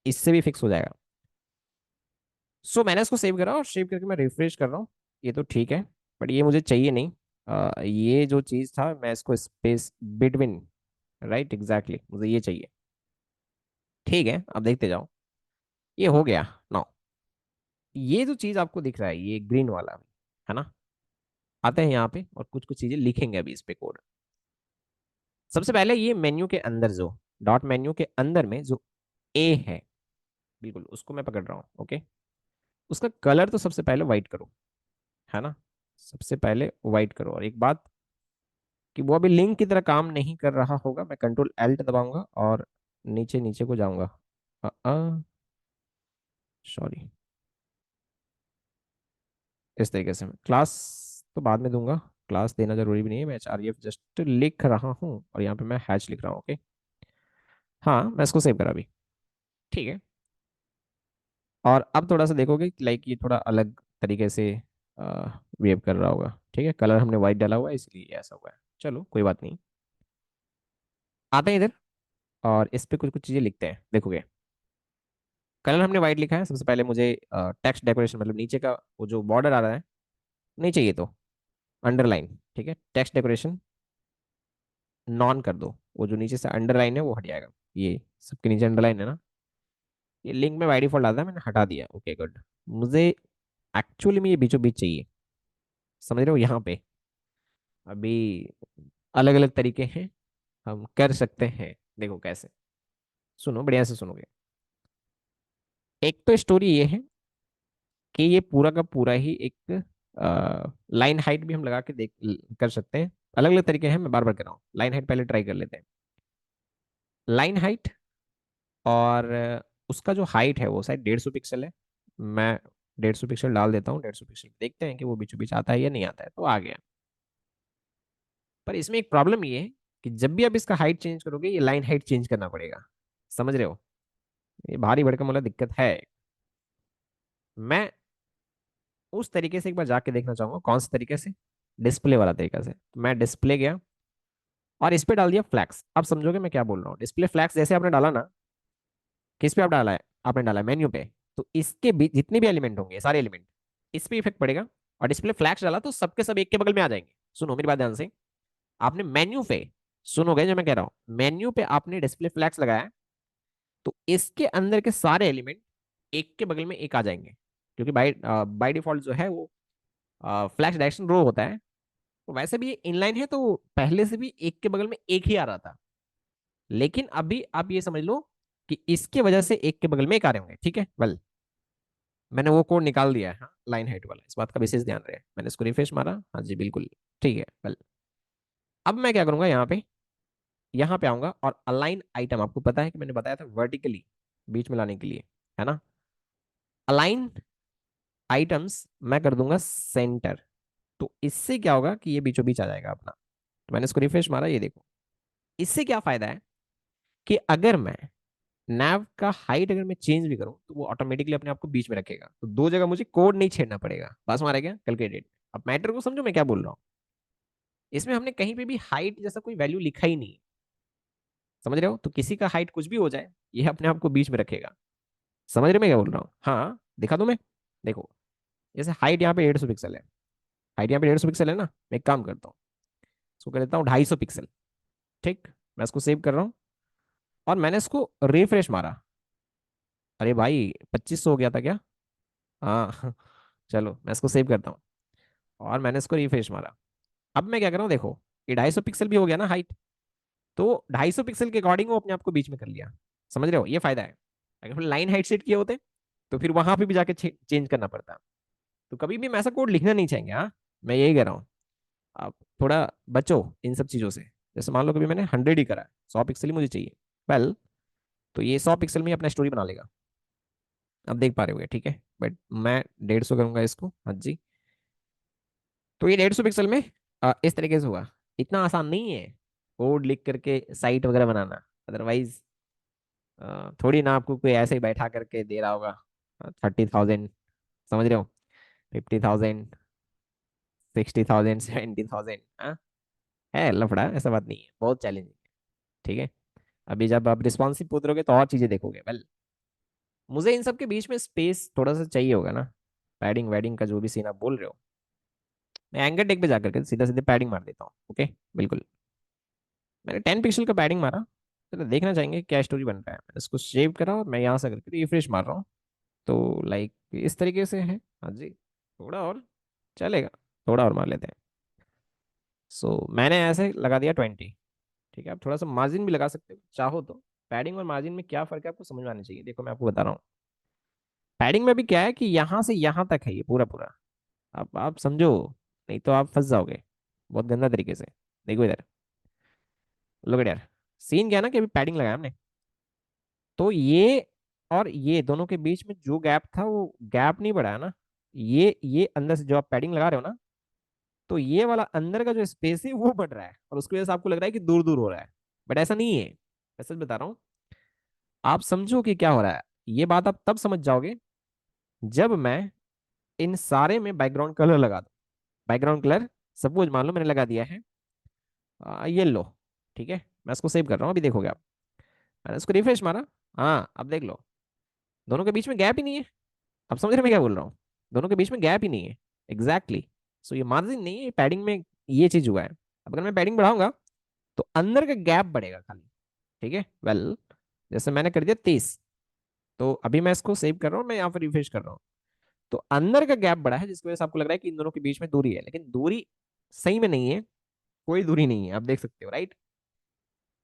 इससे भी फिक्स हो जाएगा। सो मैंने इसको सेव करा और सेव करके मैं रिफ्रेश कर रहा हूँ। ये तो ठीक है, बट ये मुझे चाहिए नहीं। ये जो चीज़ था मैं इसको स्पेस बिटवीन, राइट एग्जैक्टली मुझे ये चाहिए। ठीक है, अब देखते जाओ। ये हो गया। नाउ ये जो चीज़ आपको दिख रहा है, ये ग्रीन वाला है ना। आते हैं यहाँ पे और कुछ कुछ चीज़ें लिखेंगे अभी इस पे कोड। सबसे पहले ये मेन्यू के अंदर जो डॉट मेन्यू के अंदर में जो ए है, बिल्कुल उसको मैं पकड़ रहा हूँ। ओके, उसका कलर तो सबसे पहले वाइट करो, है ना। सबसे पहले वाइट करो। और एक बात कि वो अभी लिंक की तरह काम नहीं कर रहा होगा, मैं कंट्रोल एल्ट दबाऊंगा और नीचे नीचे को जाऊंगा। सॉरी, इस तरीके से। मैं क्लास तो बाद में दूंगा, क्लास देना जरूरी भी नहीं है। मैं HREF जस्ट लिख रहा हूँ और यहाँ पे मैं हैच लिख रहा हूँ। ओके, हाँ मैं इसको सेव करा अभी। ठीक है, और अब थोड़ा सा देखोगे लाइक ये थोड़ा अलग तरीके से बिहेव कर रहा होगा। ठीक है, कलर हमने वाइट डाला हुआ है इसलिए ऐसा हुआ है। चलो कोई बात नहीं, आते हैं इधर और इस पे कुछ कुछ चीज़ें लिखते हैं। देखोगे कलर हमने वाइट लिखा है। सबसे पहले मुझे टेक्स्ट डेकोरेशन, मतलब नीचे का वो जो बॉर्डर आ रहा है नहीं चाहिए, तो अंडरलाइन। ठीक है, टेक्स्ट डेकोरेशन नॉन कर दो। वो जो नीचे से अंडरलाइन है वो हट जाएगा। ये सबके नीचे अंडरलाइन है ना, ये लिंक में बाई डिफॉल्ट आता है, मैंने हटा दिया। Okay good. मुझे एक्चुअली में ये बीचों बीच चाहिए, समझ रहे हो। यहाँ पे अभी अलग अलग तरीके हैं, हम कर सकते हैं। देखो कैसे, सुनो बढ़िया से सुनोगे। एक तो स्टोरी ये है कि ये पूरा का पूरा ही एक लाइन हाइट भी हम लगा के देख कर सकते हैं। अलग अलग तरीके हैं, मैं बार बार कर रहा हूँ। लाइन हाइट पहले ट्राई कर लेते हैं। लाइन हाइट और उसका जो हाइट है वो शायद 150 पिक्सल है। मैं 150 पिक्सल डाल देता हूँ। 150 पिक्सल देखते हैं कि वो बीचों बीच आता है या नहीं आता है। तो आ गया। पर इसमें एक प्रॉब्लम ये है कि जब भी आप इसका हाइट चेंज करोगे, ये लाइन हाइट चेंज करना पड़ेगा। समझ रहे हो, ये भारी भरकम वाला दिक्कत है। मैं उस तरीके से एक बार जाके देखना चाहूंगा, कौन से तरीके से, डिस्प्ले वाला तरीका से। तो मैं डिस्प्ले गया और इस पे डाल दिया फ्लैक्स। अब समझोगे मैं क्या बोल रहा हूँ। डिस्प्ले फ्लैक्स जैसे आपने डाला ना, किस पे आप डाला है, आपने डाला मेन्यू पे, तो इसके भी जितने भी एलिमेंट होंगे, सारे एलिमेंट इस पे इफेक्ट पड़ेगा। और डिस्प्ले फ्लैक्स डाला तो सबके सब एक के बगल में आ जाएंगे। सुनो मेरी बात ध्यान से। आपने मेन्यू पे, सुनोगे जो मैं कह रहा हूँ, मेन्यू पे आपने डिस्प्ले फ्लैक्स लगाया तो इसके अंदर के सारे एलिमेंट एक के बगल में एक आ जाएंगे। क्योंकि बाई बाई डिफॉल्ट जो है वो फ्लैक्स डायरेक्शन रो होता है। तो वैसे भी ये इनलाइन है तो पहले से भी एक के बगल में एक ही आ रहा था। लेकिन अभी आप ये समझ लो कि इसके वजह से एक के बगल में एक आ रहे होंगे। ठीक है, वेल मैंने वो कोड निकाल दिया है। हाँ, लाइन हाइट वाला, इस बात का विशेष ध्यान रहे। मैंने इसको रिफ्रेश मारा, हाँ जी बिल्कुल ठीक है। वेल अब मैं क्या करूंगा, यहाँ पे आऊंगा और अलाइन आइटम, आपको पता है कि मैंने बताया था वर्टिकली बीच में लाने के लिए, है ना। अलाइन आइटम्स मैं कर दूंगा सेंटर। तो इससे क्या होगा कि ये बीचों बीच आ जाएगा अपना। तो मैंने इसको रिफ्रेश मारा, ये देखो। इससे क्या फायदा है कि अगर मैं नैव का हाइट अगर मैं चेंज भी करूं तो वो ऑटोमेटिकली अपने आप को बीच में रखेगा। तो दो जगह मुझे कोड नहीं छेड़ना पड़ेगा। बस मारा क्या कैलकुलेटेड। अब मैटर को समझो मैं क्या बोल रहा हूँ। इसमें हमने कहीं पे भी हाइट जैसा कोई वैल्यू लिखा ही नहीं। समझ रहे हो, तो किसी का हाइट कुछ भी हो जाए, ये अपने आप को बीच में रखेगा। समझ रहे हो मैं क्या बोल रहा हूँ। हाँ दिखा दो मैं। देखो जैसे हाइट यहाँ पे 150 पिक्सल है, हाइट यहाँ पे 150 पिक्सल है ना। मैं एक काम करता हूँ, इसको कर देता हूँ 250 पिक्सल। ठीक, मैं इसको सेव कर रहा हूँ और मैंने इसको रिफ्रेश मारा। अरे भाई 2500 हो गया था क्या। हाँ चलो मैं इसको सेव करता हूँ और मैंने इसको रिफ्रेश मारा। अब मैं क्या कर रहा हूँ, देखो ये 250 पिक्सल भी हो गया ना हाइट। तो 250 पिक्सल के अकॉर्डिंग वो अपने आप को बीच में कर लिया। समझ रहे हो, ये फायदा है। अगर फिर लाइन हाइट सेट किए होते तो फिर वहां पे भी जाके चेंज करना पड़ता। तो कभी भी हम ऐसा कोड लिखना नहीं चाहेंगे। हाँ, मैं यही कह रहा हूँ। आप थोड़ा बचो इन सब चीज़ों से। जैसे मान लो कभी मैंने 100 ही करा है, 100 पिक्सल ही मुझे चाहिए। वेल तो ये 100 पिक्सल में ही अपना स्टोरी बना लेगा। अब देख पा रहे होगे, ठीक है, बट मैं 150 करूंगा इसको, हाँ जी। तो ये 150 पिक्सल में इस तरीके से हुआ। इतना आसान नहीं है कोड लिख करके साइट वगैरह बनाना, अदरवाइज थोड़ी ना आपको कोई ऐसे ही बैठा करके दे रहा होगा 30,000, समझ रहे हो, 50,000, 60,000, 70,000। हाँ, है लफड़ा, ऐसा बात नहीं है, बहुत चैलेंजिंग है, ठीक है। अभी जब आप रिस्पॉन्सिव पूछ रहोगे तो और चीजें देखोगे। वेल, मुझे इन सब के बीच में स्पेस थोड़ा सा चाहिए होगा ना, पैडिंग वैडिंग का जो भी सीन आप बोल रहे हो, मैं एंकर टेक पे जाकर के सीधा सीधे पैडिंग मार देता हूँ, ओके। बिल्कुल, मैंने 10 पिक्सल का पैडिंग मारा। चलो देखना चाहेंगे क्या स्टोरी बन रहा है। मैंने इसको सेव करा और मैं यहाँ से करके रिफ्रेश मार रहा हूँ। तो लाइक इस तरीके से है, हाँ जी। थोड़ा और चलेगा, थोड़ा और मार लेते हैं। मैंने ऐसे लगा दिया 20, ठीक है। आप थोड़ा सा मार्जिन भी लगा सकते हो चाहो तो। पैडिंग और मार्जिन में क्या फर्क है आपको समझ में आना चाहिए। देखो मैं आपको बता रहा हूँ, पैडिंग में भी क्या है कि यहाँ से यहाँ तक है ये पूरा पूरा। आप समझो, नहीं तो आप फंस जाओगे बहुत गंदा तरीके से। देखो इधर, लो यार, सीन क्या है ना कि अभी पैडिंग लगाया हमने, तो ये और ये दोनों के बीच में जो गैप था वो गैप नहीं बढ़ा है ना। ये अंदर से जो आप पैडिंग लगा रहे हो ना, तो ये वाला अंदर का जो स्पेस है वो बढ़ रहा है, और उसकी वजह से आपको लग रहा है कि दूर दूर हो रहा है, बट ऐसा नहीं है। मैं सच बता रहा हूँ, आप समझो कि क्या हो रहा है। ये बात आप तब समझ जाओगे जब मैं इन सारे में बैकग्राउंड कलर लगा दूं। बैकग्राउंड कलर सपोज मान लो मैंने लगा दिया है येलो, ठीक है। मैं इसको सेव कर रहा हूँ, अभी देखोगे आप। मैंने इसको रिफ्रेश मारा, हाँ अब देख लो, दोनों के बीच में गैप ही नहीं है। अब समझ रहे हैं मैं क्या बोल रहा हूँ, दोनों के बीच में गैप ही नहीं है, एग्जैक्टली। ये मार्जिन नहीं है, पैडिंग में ये चीज हुआ है। अब अगर मैं पैडिंग बढ़ाऊंगा तो अंदर का गैप बढ़ेगा खाली, ठीक है। वेल, जैसे मैंने कर दिया 30, तो अभी मैं इसको सेव कर रहा हूँ, मैं यहाँ पर रिफ्रेश कर रहा हूँ, तो अंदर का गैप बड़ा है, जिसकी वजह से आपको लग रहा है कि इन दोनों के बीच में दूरी है, लेकिन दूरी सही में नहीं है, कोई दूरी नहीं है, आप देख सकते हो, राइट।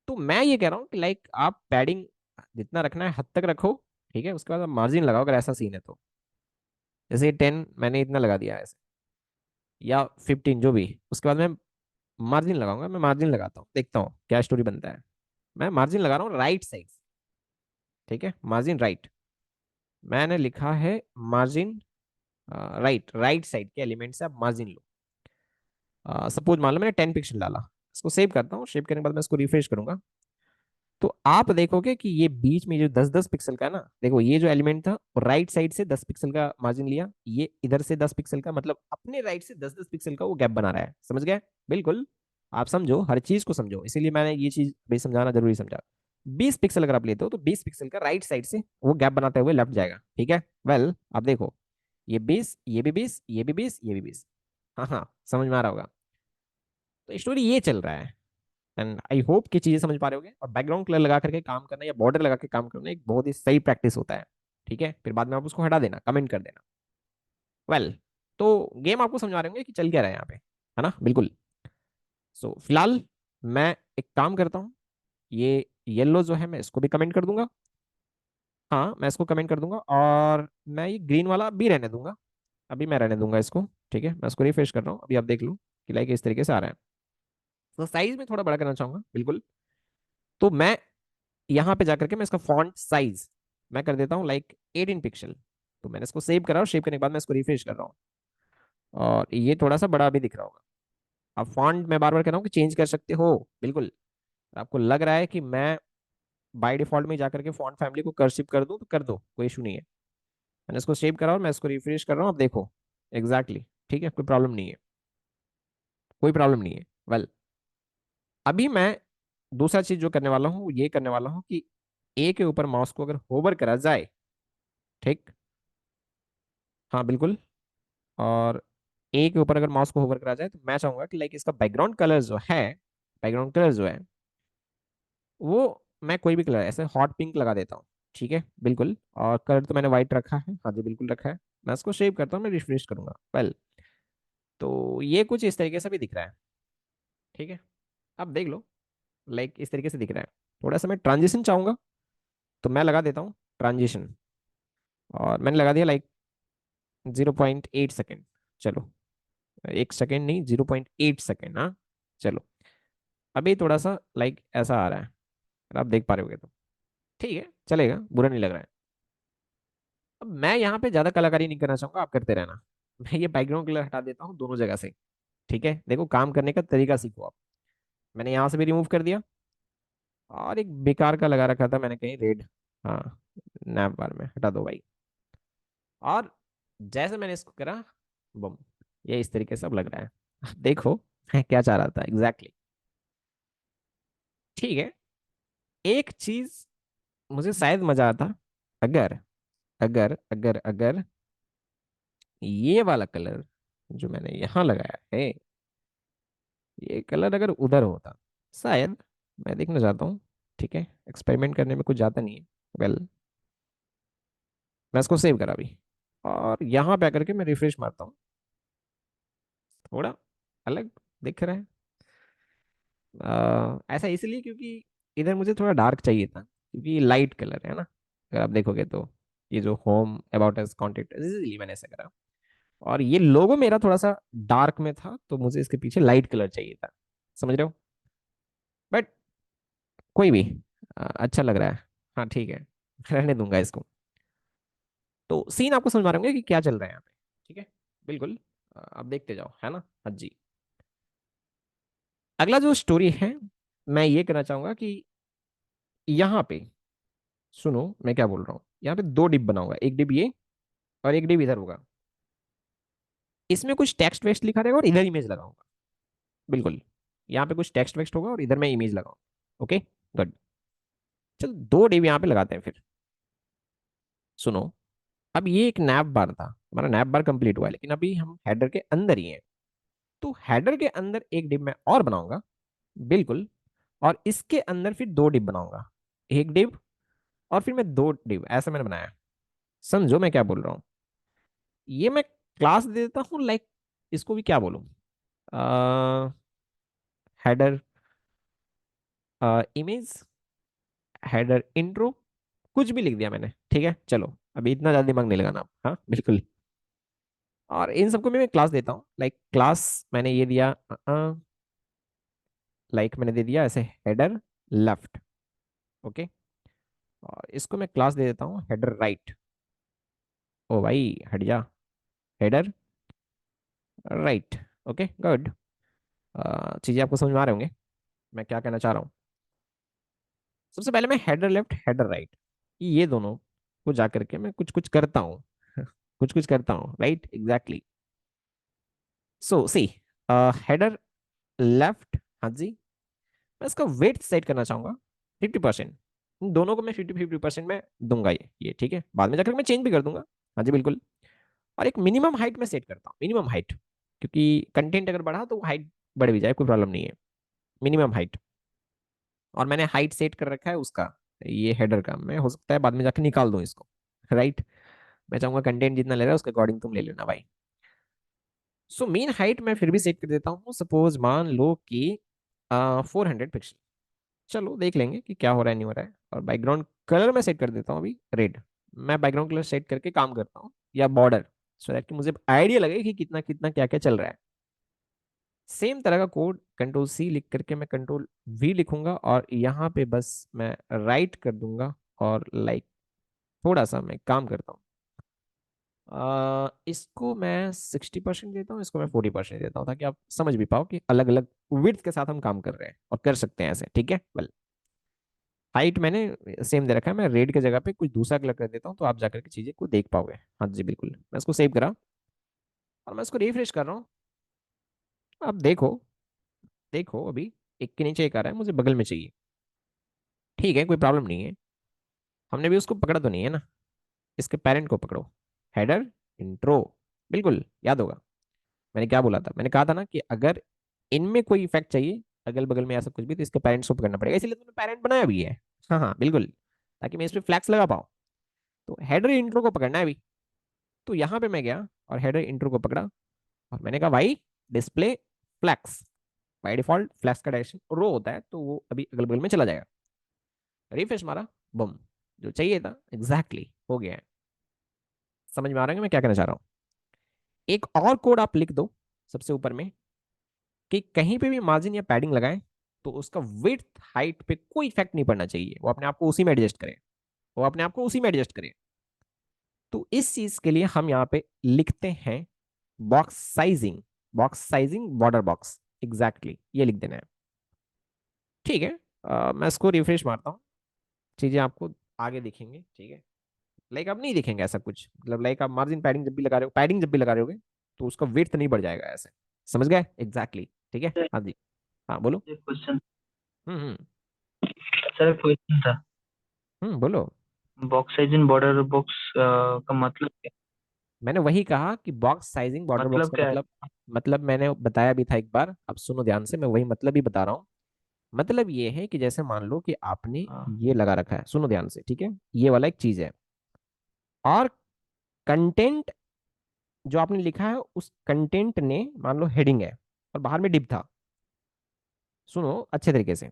तो मैं ये कह रहा हूँ कि लाइक आप पैडिंग जितना रखना है हद तक रखो, ठीक है। उसके बाद आप मार्जिन लगाओ अगर ऐसा सीन है तो। जैसे 10 मैंने इतना लगा दिया है ऐसे, या 15 जो भी, उसके बाद मैं मार्जिन लगाऊंगा। मैं मार्जिन लगाता हूँ, देखता हूँ क्या स्टोरी बनता है। मैं मार्जिन लगा रहा हूँ राइट साइड, ठीक है, मार्जिन राइट। मैंने लिखा है मार्जिन राइट, राइट साइड के एलिमेंट से आप मार्जिन लो। सपोज मान लो मैंने 10 पिक्सल डाला, इसको सेव करता हूँ। सेव करने के बाद मैं इसको रिफ्रेश करूंगा, तो आप देखोगे कि ये बीच में जो 10-10 पिक्सल का है ना, देखो ये जो एलिमेंट था राइट साइड से 10 पिक्सल का मार्जिन लिया, ये इधर से 10 पिक्सल का, मतलब अपने राइट से 10-10 पिक्सल का वो गैप बना रहा है, समझ गए। बिल्कुल, आप समझो, हर चीज को समझो, इसीलिए मैंने ये चीज भी समझाना जरूरी समझा। 20 पिक्सल अगर आप लेते हो तो 20 पिक्सल का राइट साइड से वो गैप बनाते हुए लेफ्ट जाएगा, ठीक है। वेल, अब देखो, ये 20, ये भी 20, ये भी 20, ये भी 20। हाँ हाँ, समझ में आ रहा होगा। तो स्टोरी ये चल रहा है, एंड आई होप कि चीजें समझ पा रहे होगे। और बैकग्राउंड कलर लगा करके काम करना या बॉर्डर लगा के काम करना एक बहुत ही सही प्रैक्टिस होता है, ठीक है। फिर बाद में आप उसको हटा देना, कमेंट कर देना। वेल, तो गेम आपको समझा रहे होंगे कि चल क्या रहा है यहाँ पे, है ना, बिल्कुल। फिलहाल मैं एक काम करता हूँ, ये येलो जो है मैं इसको भी कमेंट कर दूंगा। हाँ, मैं इसको कमेंट कर दूंगा, और मैं ये ग्रीन वाला भी रहने दूंगा। अभी मैं रहने दूंगा इसको, ठीक है। मैं इसको रिफ्रेश कर रहा हूँ, अभी आप देख लो कि लाइक इस तरीके से आ रहा है। तो साइज में थोड़ा बड़ा करना चाहूंगा, बिल्कुल। तो मैं यहाँ पे जाकर के मैं इसका फॉन्ट साइज मैं कर देता हूँ लाइक 18 पिक्सल। तो मैंने इसको सेव करा, और सेव करने के बाद मैं इसको रिफ्रेश कर रहा हूँ, और ये थोड़ा सा बड़ा भी दिख रहा होगा। अब फॉन्ट मैं बार बार कह रहा हूँ कि चेंज कर सकते हो, बिल्कुल। आपको लग रहा है कि मैं बाय डिफॉल्ट में जाकर के फॉन्ट फैमिली को कर्सिव कर दूं तो कर दो, कोई इशू नहीं है। मैंने इसको सेव करा और मैं इसको रिफ्रेश कर रहा हूँ, अब देखो एग्जैक्टली ठीक है, कोई प्रॉब्लम नहीं है, कोई प्रॉब्लम नहीं है। वेल, अभी मैं दूसरा चीज जो करने वाला हूँ ये करने वाला हूँ कि ए के ऊपर माउस को अगर होवर करा जाए, ठीक, हाँ बिल्कुल, और ए के ऊपर अगर माउस को होवर करा जाए तो मैं चाहूंगा कि लाइक इसका बैकग्राउंड कलर जो है, बैकग्राउंड कलर जो है वो मैं कोई भी कलर ऐसे हॉट पिंक लगा देता हूँ, ठीक है, बिल्कुल। और कलर तो मैंने व्हाइट रखा है, हाँ जी बिल्कुल रखा है। मैं इसको सेव करता हूँ, मैं रिफ्रेश करूंगा। वेल, तो ये कुछ इस तरीके से भी दिख रहा है, ठीक है। अब देख लो, लाइक इस तरीके से दिख रहा है। थोड़ा सा मैं ट्रांजिशन चाहूंगा, तो मैं लगा देता हूँ ट्रांजिशन, और मैंने लगा दिया लाइक 0.8 सेकेंड। चलो, 1 सेकेंड नहीं, 0.8 सेकेंड, हाँ। चलो, अभी थोड़ा सा लाइक ऐसा आ रहा है, अगर आप देख पा रहे होगे तो ठीक है, चलेगा, बुरा नहीं लग रहा है। अब मैं यहाँ पे ज्यादा कलाकारी नहीं करना चाहूंगा, आप करते रहना। मैं ये बैकग्राउंड कलर हटा देता हूँ दोनों जगह से। ठीक है, देखो काम करने का तरीका सीखो आप। मैंने यहाँ से भी रिमूव कर दिया, और एक बेकार का लगा रखा था मैंने कहीं रेड। हाँ, नैप बार में हटा दो भाई। और जैसे मैंने इसको करा, बम, ये इस तरीके से अब लग रहा है। देखो मैं क्या चाह रहा था एग्जैक्टली। ठीक है, एक चीज मुझे शायद मजा आता, अगर अगर अगर अगर ये वाला कलर जो मैंने यहाँ लगाया है, ये कलर अगर उधर होता शायद। मैं देखना चाहता हूँ। ठीक है, एक्सपेरिमेंट करने में कुछ जाता नहीं है। वेल, मैं इसको सेव करा अभी, और यहाँ पे आकर के मैं रिफ्रेश मारता हूँ। थोड़ा अलग दिख रहा है। ऐसा इसलिए क्योंकि इधर मुझे थोड़ा डार्क चाहिए था, क्योंकि लाइट कलर है ना। अगर आप देखोगे तो ये जो होम अबाउट अस कॉन्टेक्ट, इसलिए मैंने ऐसा करा। और ये लोगो मेरा थोड़ा सा डार्क में था, तो मुझे इसके पीछे लाइट कलर चाहिए था। समझ रहे हो? बट कोई भी अच्छा लग रहा है। हाँ ठीक है, रहने दूंगा इसको। तो सीन आपको समझ में आ रहे होंगे कि क्या चल रहा है यहाँ पे। ठीक है, बिल्कुल। आप देखते जाओ, है ना। हाँ जी। अगला जो स्टोरी है, मैं ये कहना चाहूंगा कि यहाँ पे सुनो मैं क्या बोल रहा हूँ। यहाँ पे दो डिप बनाऊंगा, एक डिप ये और एक डिप इधर होगा। इसमें कुछ टेक्स्ट वेक्स्ट लिखा रहेगा और इधर इमेज लगाऊंगा। बिल्कुल, यहाँ पे कुछ टेक्स्ट वेक्स्ट होगा और इधर मैं इमेज लगाऊंगा। Okay, good. चल दो डिप यहाँ पे लगाते हैं फिर। सुनो, अब ये एक नैप बार था, हमारा नैप बार कंप्लीट हुआ है, लेकिन अभी हम हेडर के अंदर ही हैं। तो हेडर के अंदर एक डिप मैं और बनाऊंगा। बिल्कुल। और इसके अंदर फिर दो डिप बनाऊंगा, एक डिप और फिर मैं दो डिप, ऐसा मैंने बनाया। समझो मैं क्या बोल रहा हूँ। ये मैं क्लास दे देता हूँ, लाइक इसको भी क्या बोलूँ, हेडर इमेज, हेडर इंट्रो, कुछ भी लिख दिया मैंने। ठीक है, चलो अभी इतना ज्यादा दिमाग नहीं लगाना आप। हाँ बिल्कुल। और इन सबको भी मैं क्लास देता हूँ, लाइक क्लास मैंने ये दिया, लाइक मैंने दे दिया ऐसे हेडर लेफ्ट। ओके, और इसको मैं क्लास दे देता हूँ हेडर राइट। ओ भाई हट जा, हेडर राइट। Okay good. चीजें आपको समझ में आ रहे होंगे मैं क्या कहना चाह रहा हूँ। सबसे पहले मैं हेडर लेफ्ट हेडर राइट, ये दोनों को जाकर के मैं कुछ कुछ करता हूँ। कुछ कुछ करता हूँ, राइट एग्जैक्टली। सो सी, हेडर लेफ्ट, हाँ जी। मैं इसका वेट सेट करना चाहूंगा 50%। इन दोनों को मैं 50-50% में दूंगा, ये ठीक है। बाद में जाकर मैं चेंज भी कर दूंगा। हाँ जी बिल्कुल। और एक मिनिमम हाइट में सेट करता हूँ, मिनिमम हाइट, क्योंकि कंटेंट अगर बढ़ा तो हाइट बढ़ भी जाए, कोई प्रॉब्लम नहीं है। Minimum height. और मैंने हाइट सेट कर रखा है उसका, ये हेडर का। मैं हो सकता है बाद में जाकर निकाल दूं इसको। राइट, मैं चाहूंगा कंटेंट जितना ले रहा है उसके अकॉर्डिंग तुम ले लेना भाई। सो मेन हाइट मैं फिर भी सेट कर देता हूँ, सपोज मान लो कि 400 पिक्सल। चलो देख लेंगे कि क्या हो रहा है नहीं हो रहा है। और बैकग्राउंड कलर मैं सेट कर देता हूँ अभी रेड। मैं बैकग्राउंड कलर सेट करके काम करता हूँ, या बॉर्डर, सो दैट कि मुझे आइडिया लगे कि कितना कितना क्या क्या चल रहा है। सेम तरह का कोड कंट्रोल सी लिख करके मैं कंट्रोल वी लिखूंगा, और यहाँ पे बस मैं राइट कर दूंगा। और लाइक थोड़ा सा मैं काम करता हूँ। इसको मैं 60% देता हूँ, इसको मैं 40% देता हूँ, ताकि आप समझ भी पाओ कि अलग अलग विड्थ के साथ हम काम कर रहे हैं और कर सकते हैं ऐसे। ठीक है, वेल। हाइट मैंने सेम दे रखा है, मैं रेड की जगह पे कुछ दूसरा कलर कर देता हूँ, तो आप जाकर के चीजें को देख पाओगे। हाँ जी बिल्कुल, मैं इसको सेव करा और मैं इसको रिफ्रेश कर रहा हूँ। अब देखो, देखो अभी एक के नीचे एक आ रहा है, मुझे बगल में चाहिए। ठीक है, कोई प्रॉब्लम नहीं है। हमने भी उसको पकड़ा तो नहीं है ना, इसके पेरेंट को पकड़ो, हेडर इंट्रो। बिल्कुल याद होगा मैंने क्या बोला था। मैंने कहा था ना कि अगर इनमें कोई इफेक्ट चाहिए अगल बगल में ऐसा कुछ भी, तो इसके पेरेंट्स को पकड़ना पड़ेगा, इसलिए तुमने पेरेंट बनाया भी है। हाँ हाँ बिल्कुल, ताकि मैं इस पर फ्लैक्स लगा पाऊँ। तो हेडर इंट्रो को पकड़ना है अभी। तो यहाँ पे मैं गया और हेडर इंट्रो को पकड़ा, और मैंने कहा भाई display flex. By default flex का डायरेक्शन रो होता है, तो वो अभी अगल बगल में चला जाएगा। रिफ्रेश मारा, बम, जो चाहिए था एग्जैक्टली हो गया है। समझ में आ रहा है कि मैं क्या कहना चाह रहा हूँ। एक और कोड आप लिख दो सबसे ऊपर में, कि कहीं पे भी मार्जिन या पैडिंग लगाएं तो उसका विड्थ हाइट पे कोई इफेक्ट नहीं पड़ना चाहिए, वो अपने आप को उसी में एडजस्ट करे। वो अपने आप को उसी में एडजस्ट करे। तो इस चीज के लिए हम यहाँ पे लिखते हैं box sizing, box sizing border box, exactly ये लिख देना है। ठीक है, मैं इसको रिफ्रेश मारता हूँ, चीजें आपको आगे दिखेंगे। ठीक है, लाइक अब नहीं दिखेंगे ऐसा कुछ, मतलब लाइक आप मार्जिन पैडिंग जब भी लगा रहे हो, पैडिंग जब भी लगा रहे होगे तो उसका वेट नहीं बढ़ जाएगा ऐसे, समझ गए? एग्जैक्टली ठीक है, हाँ जी। हाँ बोलो। एक क्वेश्चन। हम्म। सर एक क्वेश्चन था। बोलो। Box size in border box का मतलब क्या? मैंने वही कहा कि बॉक्स साइजिंग बॉर्डर बॉक्स मतलब का क्या है? मतलब मैंने बताया भी था एक बार, अब सुनो ध्यान से, मैं वही मतलब ही बता रहा हूँ। मतलब ये है कि जैसे मान लो कि आपने हाँ। ये लगा रखा है, सुनो ध्यान से, ठीक है, ये वाला एक चीज है, और कंटेंट जो आपने लिखा है उस कंटेंट ने मान लो हेडिंग है और बाहर में डिप था। सुनो अच्छे तरीके से,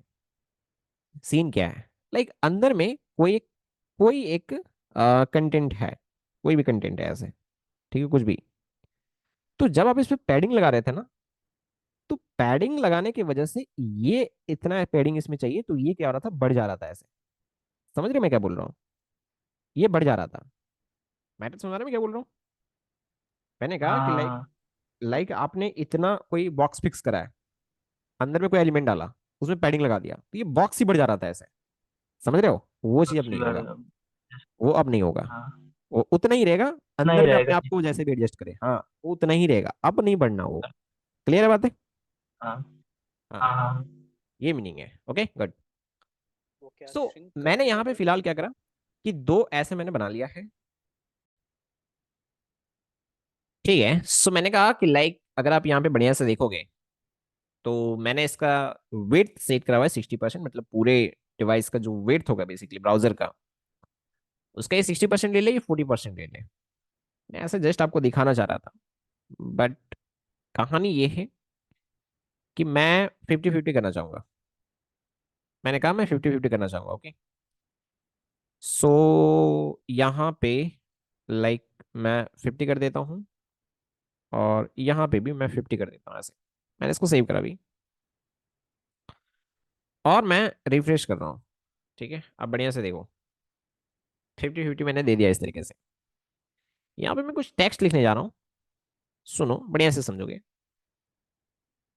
सीन क्या है, लाइक अंदर में कोई एक कंटेंट है, कोई भी कंटेंट है ऐसे, ठीक है, कुछ भी। तो जब आप इस पे पैडिंग लगा रहे थे ना, तो पैडिंग लगाने की वजह से ये इतना पैडिंग इसमें चाहिए, तो ये क्या हो रहा था, बढ़ जा रहा था ऐसे। समझ रहे मैं क्या बोल रहा हूँ? ये बढ़ जा रहा था। मैटर समझ रहे मैं क्या बोल रहा हूँ? मैंने कहा कि लाइक हाँ। लाइक आपने इतना कोई बॉक्स फिक्स करा है, अंदर में कोई एलिमेंट डाला, उसमें पैडिंग लगा दिया, तो ये बॉक्स ही बढ़ जा रहा था ऐसे। समझ रहे हो? वो चीज अब सबसे नहीं बड़ा। होगा, वो अब नहीं होगा। हाँ। वो उतना ही रहेगा, इतना ही अंदर में अपने रहेगा आप जी। को जैसे भी एडजस्ट करे, हाँ वो उतना ही रहेगा, अब नहीं बढ़ना वो। क्लियर है बात है? हाँ। हाँ, हाँ। हाँ। ये मीनिंग है। Okay good. वो क्या सो श्रिंक कर मैंने देगा यहाँ पे बॉर्डर? फिलहाल क्या करा कि दो ऐसे मैंने बना लिया है। ठीक है, सो मैंने कहा कि लाइक अगर आप यहाँ पे बढ़िया से देखोगे, तो मैंने इसका वेट सेट करा हुआ है 60%, मतलब पूरे डिवाइस का जो वेट होगा बेसिकली ब्राउजर का, उसका ये 60% ले ले, ये 40% ले ले। मैं ऐसे जस्ट आपको दिखाना चाह रहा था, बट कहानी ये है कि मैं 50-50 करना चाहूंगा। मैंने कहा मैं 50-50 करना चाहूंगा। ओके, सो यहाँ पे लाइक मैं 50 कर देता हूँ, और यहाँ पे भी मैं 50 कर देता हूँ ऐसे। मैंने इसको सेव करा भी, और मैं रिफ्रेश कर रहा हूँ। ठीक है, अब बढ़िया से देखो, 50-50 मैंने दे दिया इस तरीके से। यहाँ पे मैं कुछ टेक्स्ट लिखने जा रहा हूँ, सुनो बढ़िया से समझोगे।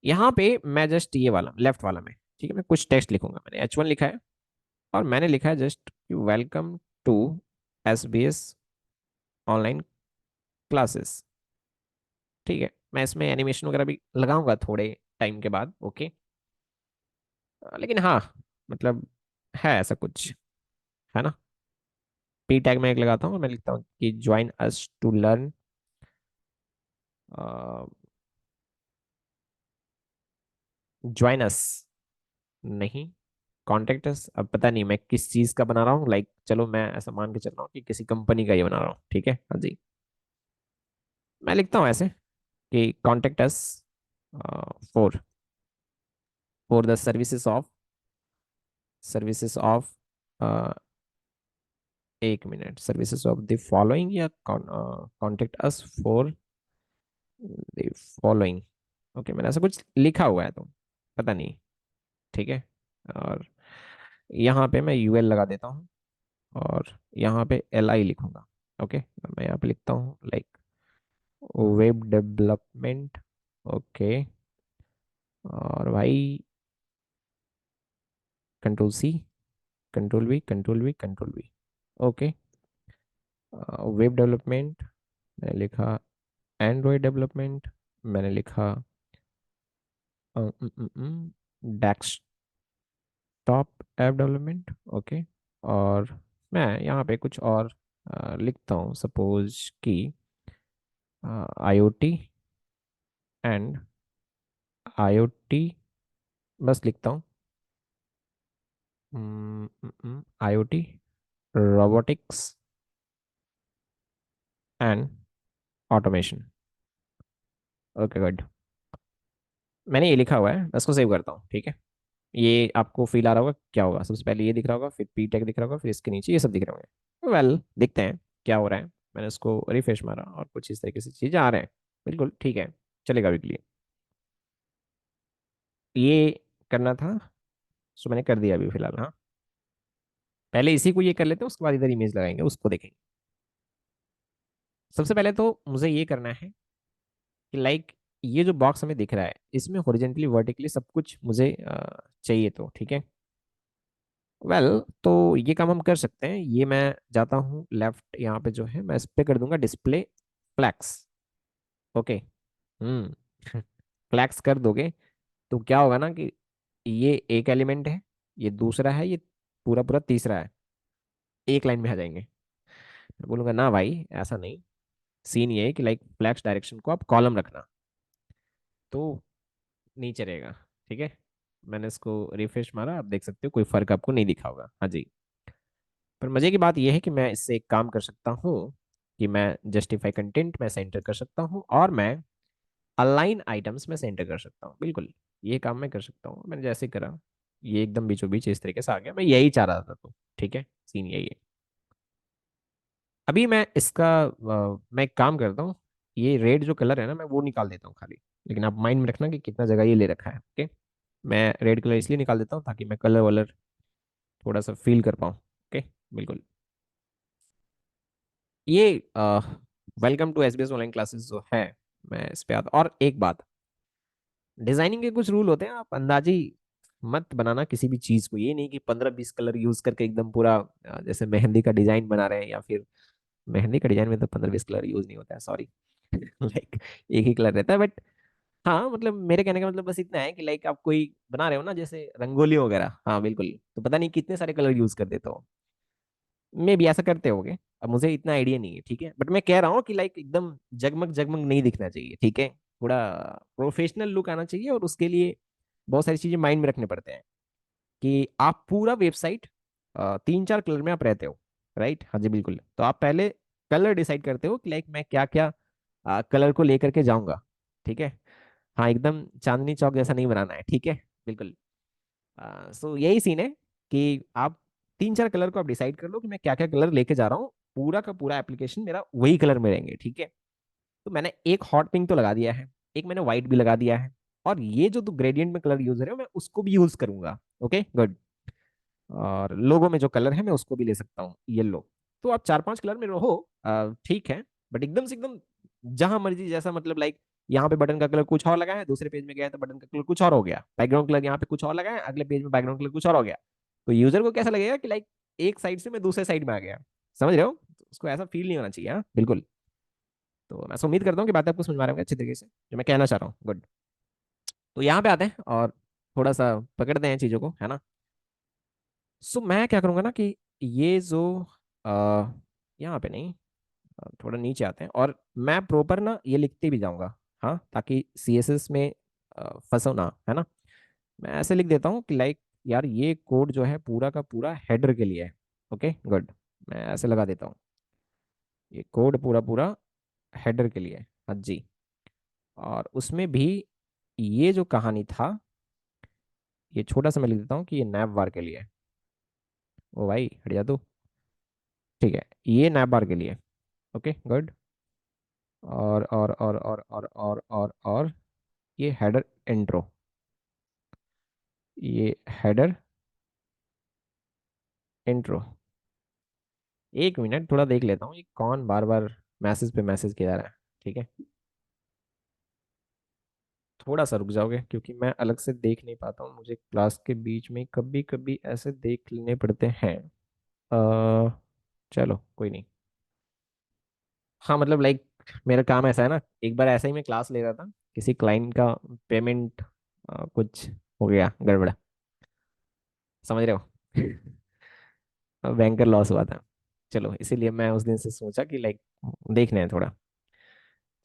यहाँ पे मैं जस्ट ये वाला लेफ्ट वाला में, ठीक है, मैं कुछ टेक्स्ट लिखूंगा। मैंने H1 लिखा है, और मैंने लिखा है just welcome to SBS online classes. ठीक है, मैं इसमें एनिमेशन वगैरह भी लगाऊंगा थोड़े टाइम के बाद। ओके, लेकिन हाँ, मतलब है ऐसा कुछ, है ना। पी टैग में एक लगाता हूँ, मैं लिखता हूँ कि join us to learn, join us नहीं, कॉन्टेक्ट अस। अब पता नहीं मैं किस चीज का बना रहा हूँ, लाइक चलो मैं ऐसा मान के चल रहा हूँ कि किसी कंपनी का ये बना रहा हूँ। ठीक है, हाँ जी। मैं लिखता हूँ ऐसे कि contact us for for the services of एक minute, services of the following, या contact us for the following. Okay, मैंने ऐसा कुछ लिखा हुआ है, तो पता नहीं। ठीक है, और यहाँ पे मैं UL लगा देता हूँ, और यहाँ पे LI लिखूंगा। ओके, मैं यहाँ पे लिखता हूँ लाइक वेब डेवलपमेंट। ओके, और भाई control C, control V। Okay, web development मैंने लिखा, एंड्रॉयड डेवलपमेंट मैंने लिखा, डेस्कटॉप ऐप डेवलपमेंट। ओके, और मैं यहाँ पे कुछ और लिखता हूँ, सपोज कि IoT एंड IoT, बस लिखता हूँ IoT robotics and automation. Okay good, मैंने ये लिखा हुआ है, मैं इसको सेव करता हूँ। ठीक है, ये आपको फील आ रहा होगा क्या होगा, सबसे पहले ये दिख रहा होगा, फिर पी टैग दिख रहा होगा, फिर इसके नीचे ये सब दिख रहे होंगे। वेल देखते हैं क्या हो रहा है। मैंने इसको रिफ्रेश मारा और कुछ इस तरीके से चीज़ें आ रहे हैं, बिल्कुल ठीक है, चलेगा अभी के लिए। ये करना था, सो मैंने कर दिया अभी फिलहाल। हाँ, पहले इसी को ये कर लेते हैं, उसके बाद इधर इमेज लगाएंगे, उसको देखेंगे। सबसे पहले तो मुझे ये करना है कि लाइक ये जो बॉक्स हमें दिख रहा है इसमें हॉरिजेंटली वर्टिकली सब कुछ मुझे चाहिए, तो ठीक है। वेल तो ये काम हम कर सकते हैं। ये मैं जाता हूँ लेफ्ट, यहाँ पे जो है मैं इस पे कर दूंगा डिस्प्ले फ्लैक्स। ओके। हम्म। फ्लैक्स कर दोगे तो क्या होगा ना कि ये एक एलिमेंट है, ये दूसरा है, ये पूरा पूरा तीसरा है, एक लाइन में आ जाएंगे। मैं बोलूंगा ना भाई ऐसा नहीं, सीन ये है कि लाइक फ्लैक्स डायरेक्शन को आप कॉलम रखना, तो नीचे रहेगा। ठीक है। मैंने इसको रिफ्रेश मारा, आप देख सकते हो कोई फर्क आपको नहीं दिखा होगा। हाँ जी। पर मजे की बात यह है कि मैं इससे एक काम कर सकता हूँ कि मैं जस्टिफाई कंटेंट में सेंटर कर सकता हूँ, और मैं अलाइन आइटम्स में सेंटर कर सकता हूँ। बिल्कुल ये काम मैं कर सकता हूँ। मैंने जैसे करा, ये एकदम बीचों बीच इस तरीके से आ गया। मैं यही चाह रहा था, तो ठीक है, सीन यही है। अभी मैं इसका मैं एक काम करता हूँ, ये रेड जो कलर है ना मैं वो निकाल देता हूँ खाली। लेकिन आप माइंड में रखना कि कितना जगह ये ले रखा है। ओके। मैं रेड कलर इसलिए निकाल देता हूँ ताकि मैं कलर वलर थोड़ा सा फील कर पाऊँ। ओके। बिल्कुल। ये welcome to SBS online classes जो है, मैं इस पे आता। और एक बात, डिजाइनिंग के कुछ रूल होते हैं, आप अंदाजी मत बनाना किसी भी चीज को। ये नहीं कि 15-20 कलर यूज करके एकदम पूरा जैसे मेहंदी का डिजाइन बना रहे हैं, या फिर मेहंदी का डिजाइन में तो 15-20 कलर यूज नहीं होता है, सॉरी। लाइक एक ही कलर रहता है, बट हाँ मतलब मेरे कहने का मतलब बस इतना है कि लाइक आप कोई बना रहे हो ना जैसे रंगोली वगैरह, हाँ बिल्कुल, तो पता नहीं कितने सारे कलर यूज कर देते हो। मे भी ऐसा करते होगे, अब मुझे इतना आइडिया नहीं है, ठीक है। बट मैं कह रहा हूँ कि लाइक एकदम जगमग जगमग नहीं दिखना चाहिए, ठीक है। थोड़ा प्रोफेशनल लुक आना चाहिए, और उसके लिए बहुत सारी चीजें माइंड में रखने पड़ते हैं कि आप पूरा वेबसाइट 3-4 कलर में आप रहते हो, राइट। हाँ जी बिल्कुल। तो आप पहले कलर डिसाइड करते हो कि लाइक मैं क्या क्या कलर को लेकर के जाऊंगा, ठीक है। हाँ एकदम चांदनी चौक जैसा नहीं बनाना है, ठीक है। बिल्कुल। सो यही सीन है कि आप 3-4 कलर को आप डिसाइड कर लो कि मैं क्या क्या कलर लेके जा रहा हूँ, पूरा का पूरा एप्लीकेशन मेरा वही कलर में रहेंगे, ठीक है। तो मैंने एक हॉट पिंक तो लगा दिया है, एक मैंने व्हाइट भी लगा दिया है, और ये जो ग्रेडियंट में कलर यूज है मैं उसको भी यूज करूंगा। Okay good. और लोगो में जो कलर है मैं उसको भी ले सकता हूँ, येलो। तो आप 4-5 कलर में रहो, ठीक है। बट एकदम से एकदम जहां मर्जी जैसा, मतलब लाइक यहाँ पे बटन का कलर कुछ और लगा है, दूसरे पेज में गया तो बटन का कलर कुछ और हो गया, बैकग्राउंड कलर यहाँ पे कुछ और लगा है, अगले पेज में बैकग्राउंड कलर कुछ और हो गया। तो यूजर को कैसा लगेगा कि लाइक एक साइड से मैं दूसरे साइड में आ गया। समझ रहे हो? तो उसको ऐसा फील नहीं होना चाहिए। हाँ बिल्कुल। तो मैं ऐसा उम्मीद करता हूँ कि बात आपको समझ में आ रहा होगा अच्छे तरीके से जो मैं कहना चाह रहा हूँ। गुड। तो यहाँ पे आते हैं और थोड़ा सा पकड़ते हैं चीजों को, है ना। सो मैं क्या करूंगा ना कि ये जो आ, यहाँ पे नहीं, थोड़ा नीचे आते हैं, और मैं प्रॉपर ना ये लिखते भी जाऊंगा, हाँ, ताकि सीएसएस में फंसो ना, है ना। मैं ऐसे लिख देता हूँ कि लाइक यार ये कोड जो है पूरा का पूरा हेडर के लिए है। Okay good. मैं ऐसे लगा देता हूँ, ये कोड पूरा पूरा हेडर के लिए है। हाँ जी। और उसमें भी ये जो कहानी था, ये छोटा सा मैं लिख देता हूँ कि ये नैप बार के लिए है। ओ भाई हट जा तू। ठीक है, ये नैप बार के लिए। Okay good. और ये हेडर इंट्रो, ये हेडर इंट्रो। एक मिनट थोड़ा देख लेता हूँ ये कौन बार बार मैसेज पे मैसेज किया जा रहा है। ठीक है, थोड़ा सा रुक जाओगे क्योंकि मैं अलग से देख नहीं पाता हूँ, मुझे क्लास के बीच में कभी कभी ऐसे देख लेने पड़ते हैं। अ, चलो कोई नहीं। हाँ मतलब लाइक मेरा काम ऐसा है ना, एक बार ऐसा ही मैं क्लास ले रहा था, किसी क्लाइंट का पेमेंट कुछ हो गया गड़बड़, समझ रहे हो। बैंकर लॉस हुआ था। चलो इसीलिए मैं उस दिन से सोचा कि लाइक देखने हैं थोड़ा।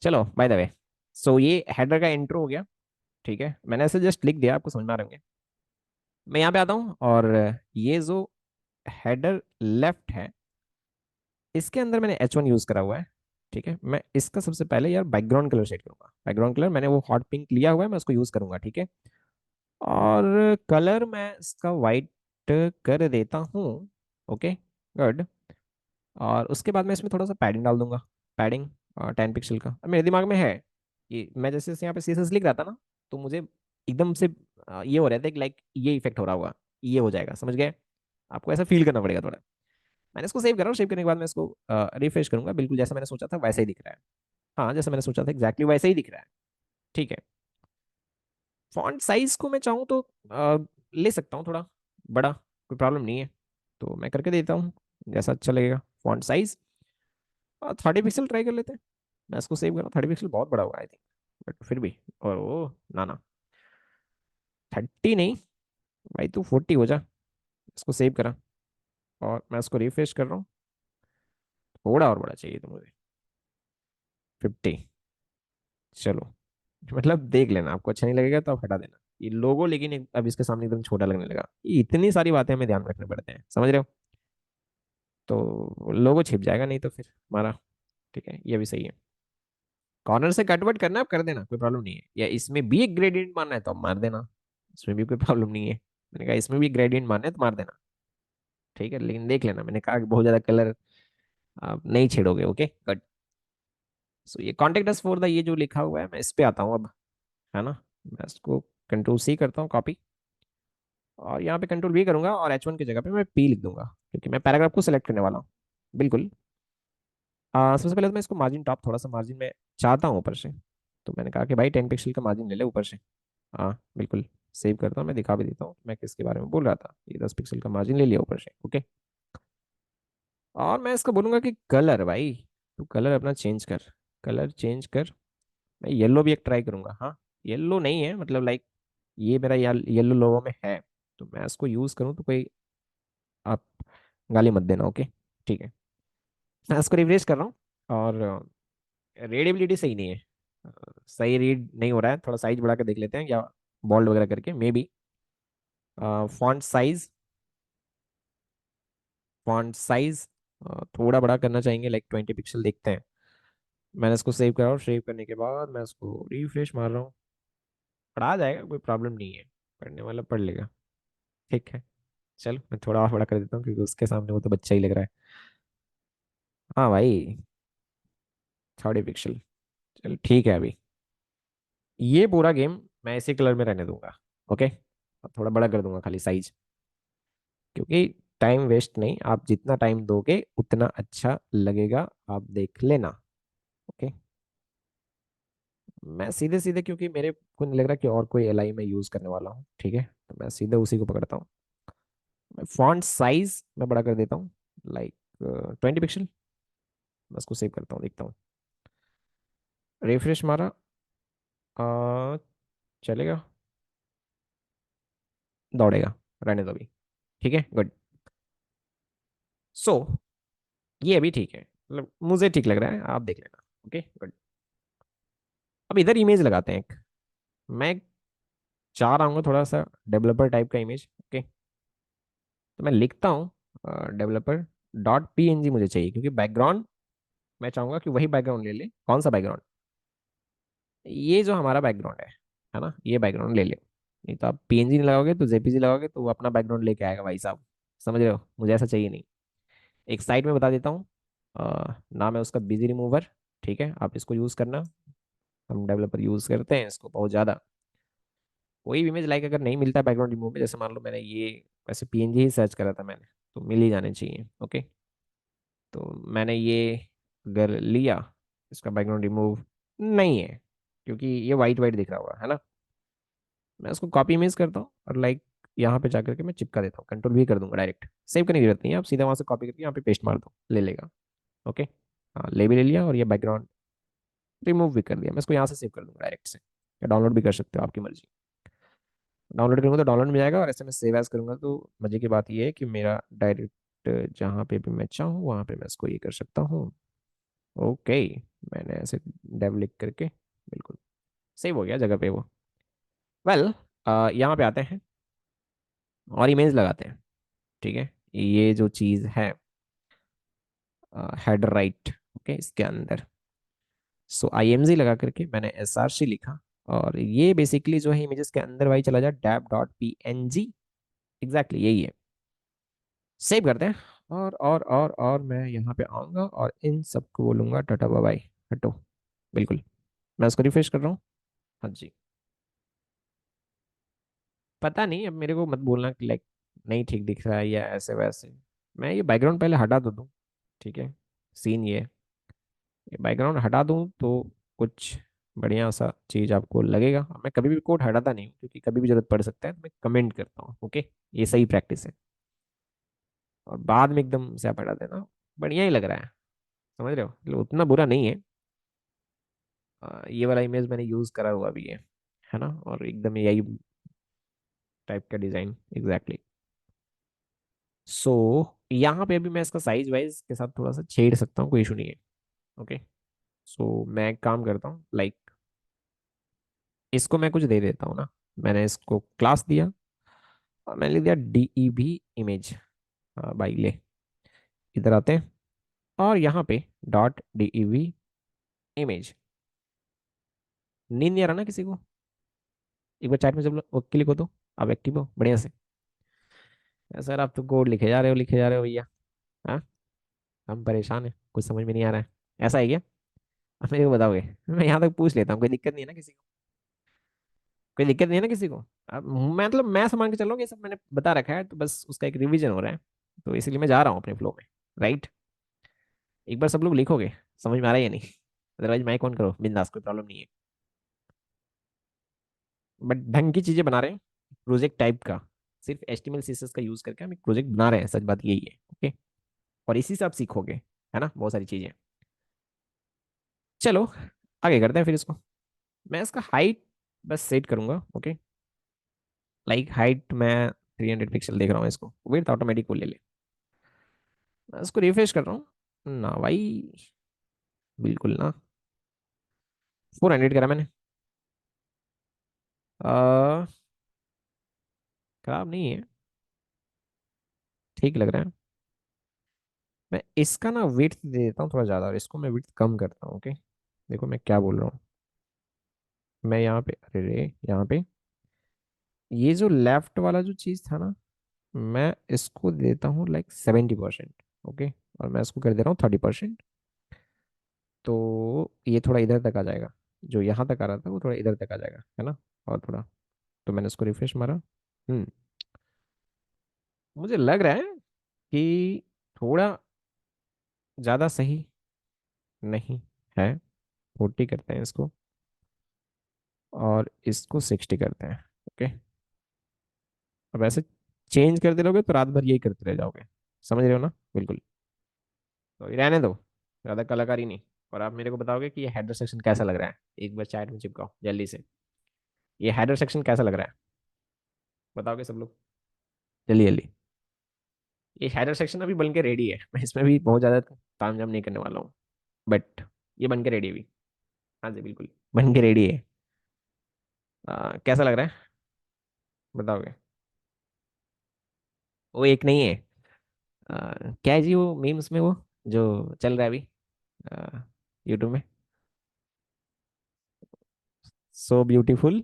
चलो बाय द वे, सो ये हेडर का इंट्रो हो गया। ठीक है, मैंने ऐसे जस्ट लिख दिया, आपको समझ में आ रहे होंगे। मैं यहाँ पे आता हूँ, और ये जो हेडर लेफ्ट है इसके अंदर मैंने H1 यूज करा हुआ है। ठीक है, मैं इसका सबसे पहले यार बैकग्राउंड कलर सेट करूंगा। बैकग्राउंड कलर मैंने वो हॉट पिंक लिया हुआ है, मैं उसको यूज करूंगा, ठीक है। और कलर मैं इसका वाइट कर देता हूँ। Okay good. और उसके बाद मैं इसमें थोड़ा सा पैडिंग डाल दूंगा। पैडिंग 10 पिक्सल का। अब मेरे दिमाग में है कि मैं जैसे जैसे यहाँ पे सीएसएस लिख रहा था ना, तो मुझे एकदम से ये हो रहा था कि लाइक ये इफेक्ट हो रहा होगा, ये हो जाएगा, समझ गए। आपको ऐसा फील करना पड़ेगा थोड़ा। मैंने इसको सेव कर रहा हूँ, सेव करने के बाद मैं इसको रिफ्रेश करूंगा, बिल्कुल जैसा मैंने सोचा था वैसा ही दिख रहा है। हाँ, जैसा मैंने सोचा था एग्जैक्टली वैसा ही दिख रहा है। ठीक है। फॉन्ट साइज को मैं चाहूँ तो ले सकता हूँ थोड़ा बड़ा, कोई प्रॉब्लम नहीं है। तो मैं करके देता हूँ जैसा अच्छा लगेगा। फॉन्ट साइज 30 पिक्सल ट्राई कर लेते हैं। मैं इसको सेव कर रहा हूँ, 30 पिक्सल बहुत बड़ा हुआ आई थिंक, बट फिर भी। और ओ ना ना, 30 नहीं भाई, तू 40 हो जा। इसको सेव करा और मैं इसको रिफ्रेश कर रहा हूँ। थोड़ा और बड़ा चाहिए तो मुझे, 50। चलो, मतलब देख लेना, आपको अच्छा नहीं लगेगा तो आप हटा देना ये लोगो, लेकिन अब इसके सामने एकदम छोटा लगने लगा। ये इतनी सारी बातें हमें ध्यान में रखने पड़ते हैं, समझ रहे हो। तो लोगो छिप जाएगा नहीं तो फिर हमारा। ठीक है, ये भी सही है। कॉर्नर से कटवट करना है आप कर देना, कोई प्रॉब्लम नहीं है। या इसमें भी एक ग्रेडियंट मारना है तो आप मार देना, इसमें भी कोई प्रॉब्लम नहीं है। मैंने कहा इसमें भी ग्रेडियंट मारना है तो मार देना। ठीक है, लेकिन देख लेना, मैंने कहा कि बहुत ज्यादा कलर आप नहीं छेड़ोगे। Okay good. सो ये कॉन्टेक्ट अस फॉर द, ये जो लिखा हुआ है मैं इस पे आता हूँ अब, है ना। मैं इसको कंट्रोल C करता हूँ कॉपी, और यहाँ पे कंट्रोल V करूंगा और H1 की जगह पे मैं P लिख दूंगा, क्योंकि मैं पैराग्राफ को सेलेक्ट करने वाला हूँ। बिल्कुल। सबसे पहले तो मैं इसको मार्जिन टॉप, थोड़ा सा मार्जिन में चाहता हूँ ऊपर से। तो मैंने कहा कि भाई 10 पिक्सल का मार्जिन ले ले ऊपर से। हाँ बिल्कुल। सेव करता हूँ, मैं दिखा भी देता हूँ मैं किसके बारे में बोल रहा था। ये 10 पिक्सल का मार्जिन ले लिया ऊपर से। ओके। और मैं इसको बोलूंगा कि कलर भाई, तू कलर अपना चेंज कर, कलर चेंज कर। मैं येलो भी एक ट्राई करूंगा। हाँ, येलो नहीं है मतलब लाइक, ये मेरा येलो लोगो में है, तो मैं इसको यूज करूँ तो कोई आप गाली मत देना। ओके ठीक है। मैं इसको रिफ्रेश कर रहा हूँ, और रीडेबिलिटी सही नहीं है। सही रीड नहीं हो रहा है, थोड़ा साइज बढ़ा के देख लेते हैं, या बोल्ड वगैरह करके may be. Font size, font size थोड़ा बड़ा करना चाहेंगे, लाइक 20 पिक्सल देखते हैं। मैंने इसको सेव करा, और सेव करने के बाद मैं इसको रिफ्रेश मार रहा हूँ। पढ़ा जाएगा, कोई प्रॉब्लम नहीं है, पढ़ने वाला पढ़ लेगा। ठीक है। चलो मैं थोड़ा और बड़ा कर देता हूँ, क्योंकि उसके सामने वो तो बच्चा ही लग रहा है। हाँ भाई, 30 पिक्सल। चलो ठीक है। अभी ये पूरा गेम मैं इसी कलर में रहने दूंगा। ओके। और थोड़ा बड़ा कर दूंगा खाली साइज, क्योंकि टाइम वेस्ट नहीं, आप जितना टाइम दोगे उतना अच्छा लगेगा, आप देख लेना। ओके। मैं सीधे सीधे, क्योंकि मेरे को नहीं लग रहा कि और कोई एलआई मैं यूज करने वाला हूँ, ठीक है, तो मैं सीधे उसी को पकड़ता हूँ। मैं फॉन्ट साइज मैं बड़ा कर देता हूँ, लाइक 20 पिक्सल। मैं उसको सेव करता हूँ, देखता हूँ। रिफ्रेश मारा, अ, चलेगा, दौड़ेगा, रहने दो अभी। ठीक है गुड। सो ये अभी ठीक है, मतलब मुझे ठीक लग रहा है, आप देख लेना। Okay good. अब इधर इमेज लगाते हैं एक। मैं चाह रहा हूँ थोड़ा सा डेवलपर टाइप का इमेज। ओके। तो मैं लिखता हूँ developer.png मुझे चाहिए, क्योंकि बैकग्राउंड मैं चाहूंगा कि वही बैकग्राउंड ले ले। कौन सा बैकग्राउंड? ये जो हमारा बैकग्राउंड है ना, ये बैकग्राउंड ले ले। नहीं तो आप पीएनजी नहीं लगाओगे तो जेपीजी लगाओगे तो वो अपना बैकग्राउंड लेके आएगा भाई साहब। समझ रहे हो, मुझे ऐसा चाहिए नहीं। एक साइड में बता देता हूँ, नाम है उसका बिजी रिमूवर। ठीक है, आप इसको यूज़ करना। हम डेवलपर यूज़ करते हैं इसको बहुत ज़्यादा। कोई भी इमेज लाइक अगर नहीं मिलता बैकग्राउंड रिमूव में, जैसे मान लो मैंने ये वैसे पीएनजी ही सर्च करा था मैंने, तो मिल ही जाने चाहिए। ओके। तो मैंने ये अगर लिया, इसका बैकग्राउंड रिमूव नहीं है, क्योंकि ये वाइट वाइट दिख रहा होगा, है ना। मैं उसको कॉपी इमेज करता हूँ और लाइक यहाँ पे जाकर के मैं चिपका देता हूँ, कंट्रोल V कर दूंगा डायरेक्ट। सेव करने की जरूरत नहीं है, आप सीधा वहाँ से कॉपी करके यहाँ पे पेस्ट मार दो, ले लेगा। ओके। हाँ, ले भी ले लिया, और ये बैकग्राउंड रिमूव भी कर दिया। मैं इसको यहाँ से सेव कर दूंगा डायरेक्ट से, या डाउनलोड भी कर सकते हो, आपकी मर्जी। डाउनलोड करूंगा तो डाउनलोड में जाएगा, और ऐसे में सेव एज करूंगा तो मजे की बात ये है कि मेरा डायरेक्ट जहाँ पे भी मैं चाहूँ वहाँ पे मैं इसको ये कर सकता हूँ। ओके। मैंने ऐसे डेव लिख करके बिल्कुल सेव हो गया जगह पे वो। वेल, यहाँ पे आते हैं और इमेज लगाते हैं। ठीक है, ये जो चीज़ है हेड राइट, ओके, इसके अंदर। सो IMG लगा करके मैंने SRC लिखा, और ये बेसिकली जो है इमेजेस के अंदर भाई चला जाए dap.png। एग्जैक्टली यही है। सेव करते हैं, और मैं यहाँ पे आऊँगा और इन सबको बोलूँगा टाटा बाय बाय, हटो। बिल्कुल। मैं उसको रिफ्रेश कर रहा हूँ। हाँ जी। पता नहीं, अब मेरे को मत बोलना कि लाइक नहीं ठीक दिख रहा है या ऐसे वैसे। मैं ये बैकग्राउंड पहले हटा तो दूँ, ठीक है। सीन ये बैकग्राउंड हटा दूँ तो कुछ बढ़िया सा चीज आपको लगेगा। मैं कभी भी कोड हटाता नहीं हूँ क्योंकि कभी भी जरूरत पड़ सकता है, तो मैं कमेंट करता हूँ, ओके। ये सही प्रैक्टिस है। और बाद में एकदम से आप हटा देना, बढ़िया ही लग रहा है, समझ रहे हो, मतलब उतना बुरा नहीं है। ये वाला इमेज मैंने यूज करा हुआ भी है ना, और एकदम यही टाइप का डिजाइन एग्जैक्टली। सो यहाँ पे भी मैं इसका साइज वाइज के साथ थोड़ा सा छेड़ सकता हूँ, कोई इशू नहीं है, ओके। सो मैं एक काम करता हूँ, लाइक इसको मैं कुछ दे देता हूँ ना। मैंने इसको क्लास दिया और मैंने लिख दिया DEV इमेज। भाई ले, इधर आते हैं और यहाँ पे .DEV इमेज। नींद नहीं आ रहा ना किसी को? एक बार चैट में जब लोग क्लिक हो तो आप एक्टिव हो बढ़िया से। सर आप तो कोड लिखे जा रहे हो, लिखे जा रहे हो भैया। हाँ, हम परेशान हैं, कुछ समझ में नहीं आ रहा है। ऐसा है क्या? अब मेरे को बताओगे? मैं यहाँ तक पूछ लेता हूँ, कोई दिक्कत नहीं है ना किसी को? कोई दिक्कत नहीं है ना किसी को? अब मतलब मैं समझ के चल रहा हूँ कि ये सब मैंने बता रखा है, तो बस उसका एक रिवीजन हो रहा है। तो इसलिए मैं जा रहा हूँ अपने फ्लो में, राइट। एक बार सब लोग लिखोगे, समझ में आ रहा है या नहीं? अदरवाइज माइक ऑन करो बिंदास, कोई प्रॉब्लम नहीं है। बट ढंग की चीजें बना रहे हैं, प्रोजेक्ट टाइप का। सिर्फ HTML CSS का यूज करके हम एक प्रोजेक्ट बना रहे हैं, सच बात यही है, ओके। और इसी से आप सीखोगे, है ना, बहुत सारी चीजें। चलो आगे करते हैं फिर इसको। मैं इसका हाइट बस सेट करूंगा, ओके। लाइक हाइट मैं 300 पिक्सल देख रहा हूँ इसको, विड्थ ऑटोमेटिक को ले ले। मैं इसको रिफ्रेश कर रहा हूँ ना भाई, बिल्कुल ना। 400 करा मैंने। आ, खराब नहीं है, ठीक लग रहा है। मैं इसका ना विड्थ दे देता हूँ थोड़ा ज़्यादा, और इसको मैं विड्थ कम करता हूँ, ओके। देखो मैं क्या बोल रहा हूँ। मैं यहाँ पे, अरे रे, यहाँ पे ये जो लेफ्ट वाला जो चीज़ था ना, मैं इसको देता हूँ लाइक 70%, ओके। और मैं इसको कर दे रहा हूँ 30%। तो ये थोड़ा इधर तक आ जाएगा, जो यहाँ तक आ रहा था वो थोड़ा इधर तक आ जाएगा, है ना। और थोड़ा, तो मैंने इसको रिफ्रेश मारा। हम्म मुझे लग रहा है कि थोड़ा ज़्यादा सही नहीं है। 40 करते हैं इसको, और इसको 60 करते हैं, ओके। अब ऐसे चेंज करते रहोगे तो रात भर यही करते रह जाओगे, समझ रहे हो ना, बिल्कुल। तो ये रहने दो, ज़्यादा कलाकारी नहीं। और आप मेरे को बताओगे कि ये हेडर सेक्शन कैसा लग रहा है, एक बार चैट में चिपकाओ जल्दी से। ये हेडर सेक्शन कैसा लग रहा है, बताओगे सब लोग, जल्दी जल्दी। ये हेडर सेक्शन अभी बन के रेडी है, मैं इसमें भी बहुत ज़्यादा तामझाम नहीं करने वाला हूँ, बट ये बन के रेडी है अभी। हाँ जी बिल्कुल, बन के रेडी है। कैसा लग रहा है, बताओगे? वो एक नहीं है। क्या है जी वो मीम्स में वो जो चल रहा है अभी यूट्यूब में, सो ब्यूटीफुल,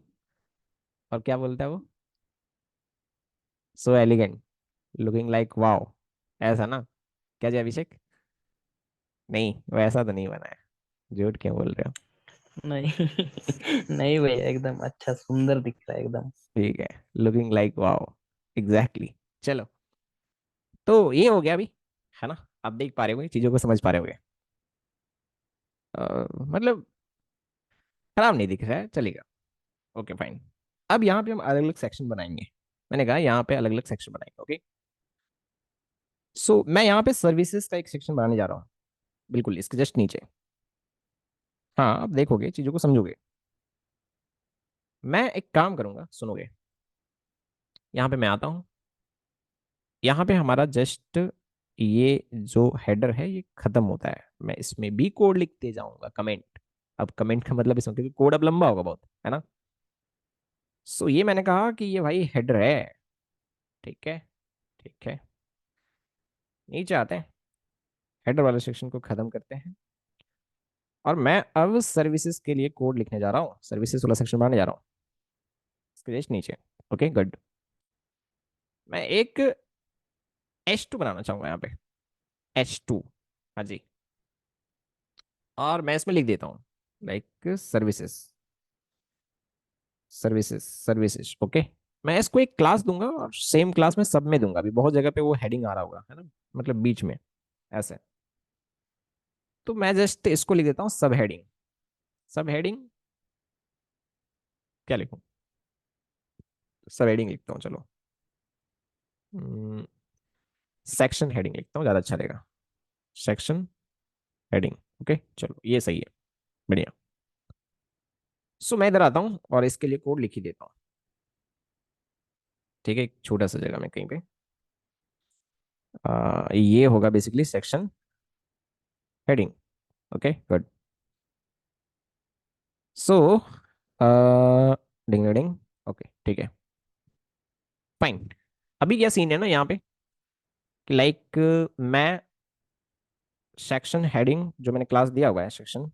और क्या बोलता है वो, so elegant, looking like wow, ऐसा ना? क्या जी अभिषेक? नहीं, वैसा तो नहीं बना है, झूठ क्यों बोल रहे हो? नहीं नहीं भैया, एकदम अच्छा सुंदर दिख रहा है एकदम। ठीक है, लुकिंग लाइक वाओ, एग्जैक्टली। चलो, तो ये हो गया अभी, है ना। आप देख पा रहे होगे, चीजों को समझ पा रहे होगे। मतलब खराब नहीं दिख रहा है, चलेगा, ओके फाइन। अब यहाँ पे हम अलग अलग सेक्शन बनाएंगे। मैंने कहा यहाँ पे अलग अलग सेक्शन बनाएंगे, ओके। सो मैं यहाँ पे सर्विसेज का एक सेक्शन बनाने जा रहा हूँ, बिल्कुल इसके जस्ट नीचे। हाँ, आप देखोगे चीजों को समझोगे। मैं एक काम करूंगा, सुनोगे। यहाँ पे मैं आता हूँ, यहाँ पे हमारा जस्ट ये जो हेडर है ये खत्म होता है। मैं इसमें भी कोड लिखते जाऊंगा, कमेंट। अब कमेंट का मतलब इसमें, क्योंकि कोड अब लंबा होगा बहुत, है ना। सो ये मैंने कहा कि ये भाई हेडर है, ठीक है, ठीक है। नीचे आते हैं, हेडर वाले सेक्शन को खत्म करते हैं। और मैं अब सर्विसेज के लिए कोड लिखने जा रहा हूँ, सर्विसेज वाला सेक्शन बनाने जा रहा हूँ, इसके जस्ट नीचे, ओके गुड। मैं एक H2 बनाना चाहूंगा यहाँ पे, H2। हाँ जी। और मैं इसमें लिख देता हूँ like services, services, services, okay. मैं इसको एक क्लास दूंगा और सेम क्लास में सब में दूंगा, अभी बहुत जगह पे वो हेडिंग आ रहा होगा है ना, मतलब बीच में ऐसे। तो मैं जस्ट इसको लिख देता हूँ सब हेडिंग। सब हेडिंग क्या लिखूं? सब हेडिंग लिखता हूँ चलो। सेक्शन हेडिंग लिखता हूँ, ज़्यादा अच्छा रहेगा। Section heading. ओके चलो ये सही है, बढ़िया। सो मैं इधर आता हूँ और इसके लिए कोड लिख ही देता हूँ। ठीक है, एक छोटा सा जगह में कहीं पे ये होगा basically section heading. Okay good. So ding ding. Okay ठीक है, फाइन। अभी क्या सीन है ना यहाँ पे कि लाइक मैं सेक्शन हेडिंग जो मैंने क्लास दिया हुआ है सेक्शन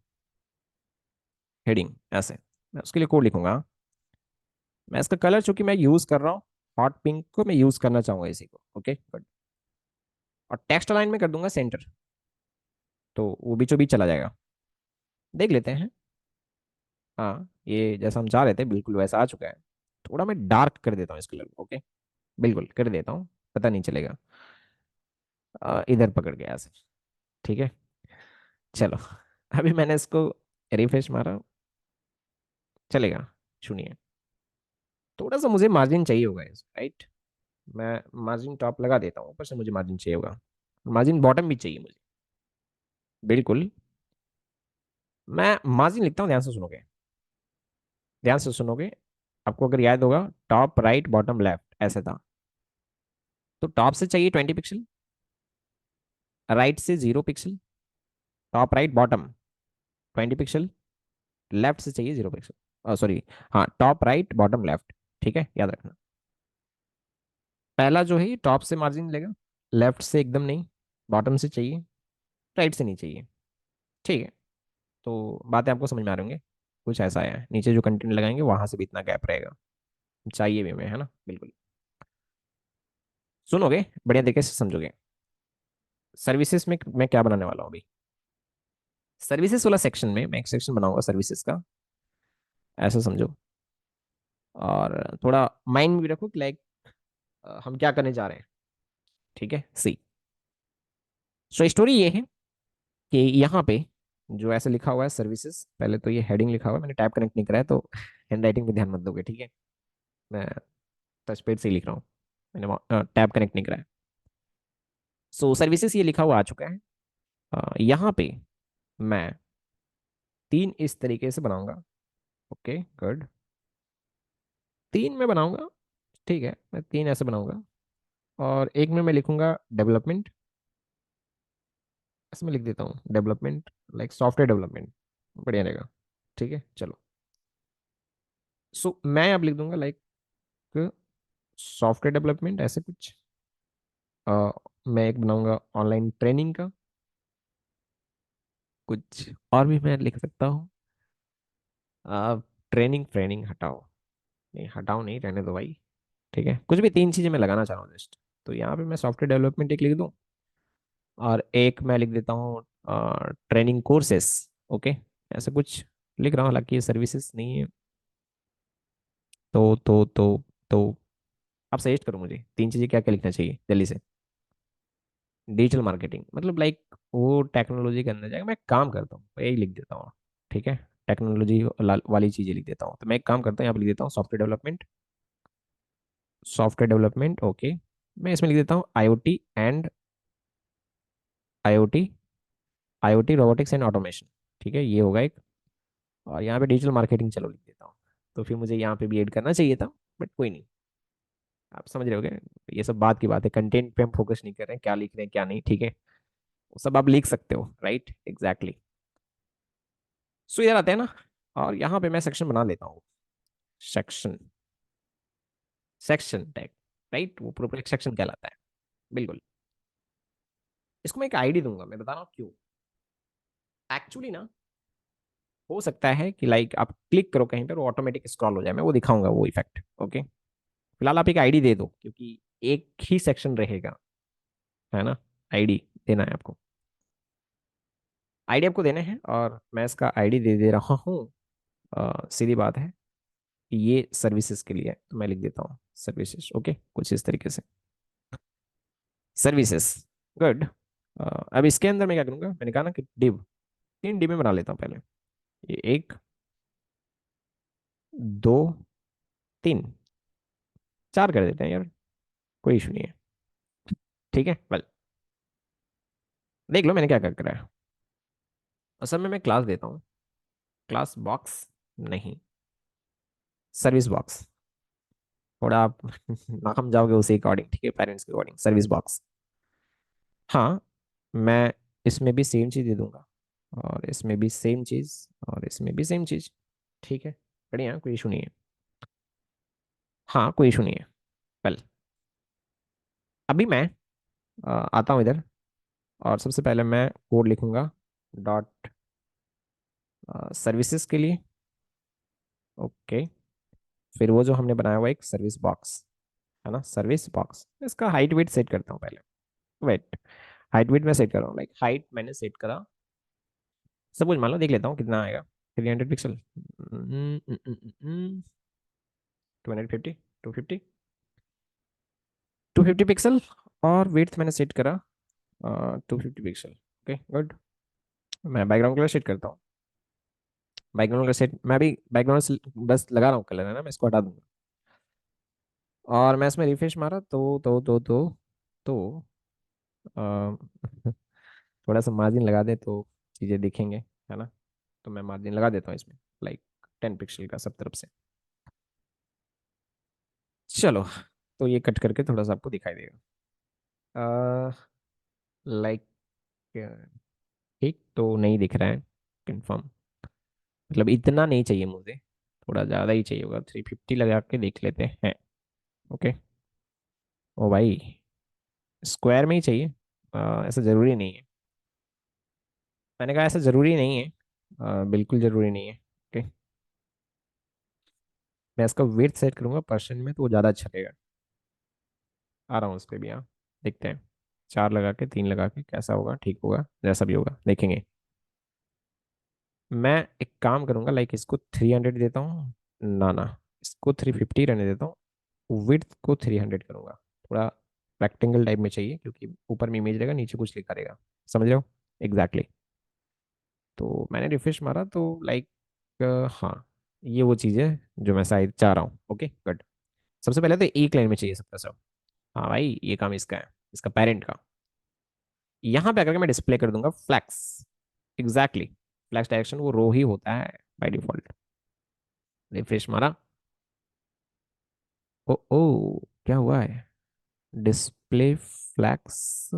हेडिंग ऐसे, मैं उसके लिए कोड लिखूंगा। मैं इसका कलर चूंकि मैं यूज कर रहा हूँ हॉट पिंक को, मैं यूज करना चाहूंगा इसी को। Okay good. और टेक्स्ट अलाइन में कर दूंगा सेंटर, तो वो बीचों बीच चला जाएगा। देख लेते हैं। हाँ ये जैसा हम चाह रहे थे बिल्कुल वैसा आ चुका है। थोड़ा मैं डार्क कर देता हूँ इस कलर को। ओके बिल्कुल कर देता हूँ, पता नहीं चलेगा। इधर पकड़ गया ऐसे। ठीक है चलो। अभी मैंने इसको रिफ्रेश मारा, चलेगा। सुनिए, थोड़ा सा मुझे मार्जिन चाहिए होगा इस राइट। मैं मार्जिन टॉप लगा देता हूँ, ऊपर से मुझे मार्जिन चाहिए होगा। मार्जिन बॉटम भी चाहिए मुझे, बिल्कुल। मैं मार्जिन लिखता हूँ, ध्यान से सुनोगे, ध्यान से सुनोगे। आपको अगर याद होगा टॉप राइट बॉटम लेफ्ट ऐसे था। तो टॉप से चाहिए 20 पिक्सल, राइट से 0 pixel, top right bottom 20 pixel, left से चाहिए 0 पिक्सल, सॉरी, हाँ टॉप राइट बॉटम लेफ्ट। ठीक है याद रखना। पहला जो है टॉप से मार्जिन लेगा, लेफ्ट से एकदम नहीं, बॉटम से चाहिए, राइट से नहीं चाहिए। ठीक है, तो बातें आपको समझ में आ रही होंगी। कुछ ऐसा है, नीचे जो कंटेंट लगाएंगे वहां से भी इतना गैप रहेगा, चाहिए भी हमें है ना, बिल्कुल। सुनोगे, बढ़िया तरीके से समझोगे। सर्विसेज में मैं क्या बनाने वाला हूँ अभी। सर्विसेज वाला सेक्शन में मैं एक सेक्शन बनाऊंगा सर्विसेज का, ऐसा समझो। और थोड़ा माइंड में भी रखो कि लाइक हम क्या करने जा रहे हैं। ठीक है सी। सो स्टोरी ये है कि यहाँ पे जो ऐसे लिखा हुआ है सर्विसेज, पहले तो ये हेडिंग लिखा हुआ है, मैंने टैब कनेक्ट नहीं करा है तो हैंड राइटिंग पे ध्यान मत दोगे। ठीक है, मैं टच पेड से ही लिख रहा हूँ, मैंने टैब कनेक्ट नहीं करा है। सो सर्विसेज ये लिखा हुआ आ चुका है। यहाँ पे मैं तीन इस तरीके से बनाऊंगा। Okay good. तीन में बनाऊंगा, ठीक है, मैं तीन ऐसे बनाऊंगा। और एक में मैं लिखूंगा डेवलपमेंट, इसमें लिख देता हूँ डेवलपमेंट, लाइक सॉफ्टवेयर डेवलपमेंट, बढ़िया रहेगा। ठीक है चलो। सो मैं अब लिख दूंगा लाइक सॉफ्टवेयर डेवलपमेंट ऐसे कुछ। मैं एक बनाऊंगा ऑनलाइन ट्रेनिंग का, कुछ और भी मैं लिख सकता हूँ। ट्रेनिंग ट्रेनिंग हटाओ, नहीं हटाओ नहीं, रहने दो भाई। ठीक है, कुछ भी तीन चीजें मैं लगाना चाह रहा हूँ जस्ट। तो यहाँ पे मैं सॉफ्टवेयर डेवलपमेंट एक लिख दूँ, और एक मैं लिख देता हूँ ट्रेनिंग कोर्सेस। ओके ऐसा कुछ लिख रहा हूँ, हालांकि ये सर्विसेज नहीं है। तो आप सजेस्ट करो मुझे तीन चीजें क्या क्या लिखना चाहिए जल्दी से। डिजिटल मार्केटिंग मतलब लाइक वो टेक्नोलॉजी के अंदर जाएगा, मैं एक काम करता हूँ यही लिख देता हूँ। ठीक है, टेक्नोलॉजी वाली चीजें लिख देता हूँ। तो मैं एक काम करता हूँ यहाँ पे लिख देता हूँ software development. Software development okay. मैं इसमें लिख देता हूँ IoT and IoT, IoT robotics and automation. ठीक है ये होगा एक। और यहाँ पे डिजिटल मार्केटिंग चलो लिख देता हूँ। तो फिर मुझे यहाँ पे भी ऐड करना चाहिए था, बट कोई नहीं, आप समझ रहे होगे। ये सब बात की बात है, कंटेंट पे हम फोकस नहीं कर रहे हैं, क्या लिख रहे हैं क्या नहीं। ठीक है, वो सब आप लिख सकते हो, राइट एग्जैक्टली। सो इधर आते हैं ना, और यहाँ पे मैं सेक्शन बना लेता हूँ। सेक्शन, सेक्शन टैग, राइट, वो प्रॉपर एक सेक्शन कहलाता है, बिल्कुल। इसको मैं एक आईडी दूंगा, मैं बता रहा हूँ क्यों। एक्चुअली ना, हो सकता है कि लाइक आप क्लिक करो कहीं पर वो ऑटोमेटिक स्क्रॉल हो जाए, मैं वो दिखाऊंगा वो इफेक्ट। ओके फिलहाल आप एक आईडी दे दो, क्योंकि एक ही सेक्शन रहेगा, है ना। आईडी देना है आपको, आईडी आपको देने हैं, और मैं इसका आईडी दे दे रहा हूँ। सीधी बात है, ये सर्विसेज के लिए है, तो मैं लिख देता हूँ सर्विसेज, ओके, कुछ इस तरीके से। Services, good. अब इसके अंदर मैं क्या करूंगा, मैंने कहा ना कि डिव, 3 डिव में बना लेता हूँ पहले। ये 1, 2, 3, 4 कर देते हैं यार, कोई इशू नहीं है। ठीक है, वेल, देख लो मैंने क्या क्या करा है। असल में मैं क्लास देता हूँ, क्लास बॉक्स नहीं, सर्विस बॉक्स। थोड़ा आप नाकम जाओगे उसी अकॉर्डिंग, ठीक है, पेरेंट्स के अकॉर्डिंग, सर्विस बॉक्स। हाँ, मैं इसमें भी सेम चीज़ दे दूंगा, और इसमें भी सेम चीज़, और इसमें भी सेम चीज़। ठीक है, बढ़िया, कोई इशू नहीं है। हाँ, कोई इशू नहीं है। वेल, अभी मैं आता हूँ इधर, और सबसे पहले मैं कोड लिखूंगा, डॉट सर्विसेज के लिए, ओके। फिर वो जो हमने बनाया हुआ एक सर्विस बॉक्स, है ना, सर्विस बॉक्स, इसका हाइट वेट सेट करता हूँ पहले। वेट, हाइट वेट मैं सेट कर रहा हूँ, लाइक हाइट मैंने सेट करा, सब कुछ मान लो, देख लेता हूँ कितना आएगा। 300 पिक्सल, 250, 250 पिक्सल। और वेट मैंने सेट करा 250 पिक्सल, ओके, गुड। मैं बैकग्राउंड कलर सेट करता हूँ। बैकग्राउंड कलर सेट, मैं भी बैकग्राउंड बस लगा रहा हूँ कलर, है ना, मैं इसको हटा दूंगा। और मैं इसमें रिफ्रेश मारा तो अ, थोड़ा सा मार्जिन लगा दे तो चीज़ें दिखेंगे, है ना। तो मैं मार्जिन लगा देता हूँ इसमें, लाइक 10 पिक्सल का सब तरफ से। चलो, तो ये कट करके थोड़ा सा आपको दिखाई देगा, लाइक, ठीक तो नहीं दिख रहा है, कंफर्म, मतलब इतना नहीं चाहिए मुझे, थोड़ा ज़्यादा ही चाहिए होगा, 350 लगा के देख लेते हैं। ओके, ओ भाई, स्क्वायर में ही चाहिए, ऐसा ज़रूरी नहीं है। मैंने कहा ऐसा ज़रूरी नहीं है, बिल्कुल ज़रूरी नहीं है। ओके, मैं इसका वेट सेट करूंगा परसेंट में, तो वो ज़्यादा अच्छा रहेगा। आ रहा हूँ उस पर भी, हाँ, देखते हैं, 4 लगा के, 3 लगा के कैसा होगा, ठीक होगा, जैसा भी होगा देखेंगे। मैं एक काम करूंगा, लाइक इसको 300 देता हूँ, ना ना, इसको 350 रहने देता हूँ, विड्थ को 300 करूंगा। थोड़ा रेक्टेंगल टाइप में चाहिए, क्योंकि ऊपर में इमेज रहेगा, नीचे कुछ लिखा रहेगा, समझ रहे हो, एग्जैक्टली exactly. तो मैंने रिफ्रेश मारा तो लाइक, हाँ, ये वो चीज़ है जो मैं शायद चाह रहा हूँ। Okay, good. सबसे पहले तो एक लाइन में चाहिए सबका सब। हाँ भाई, ये काम इसका है, इसका पेरेंट का। यहाँ पे आकर के मैं डिस्प्ले कर दूंगा फ्लैक्स, एग्जैक्टली, फ्लैक्स डायरेक्शन वो रो ही होता है बाय डिफॉल्ट। रिफ्रेश मारा, ओ ओ, क्या हुआ है, डिस्प्ले फ्लैक्स।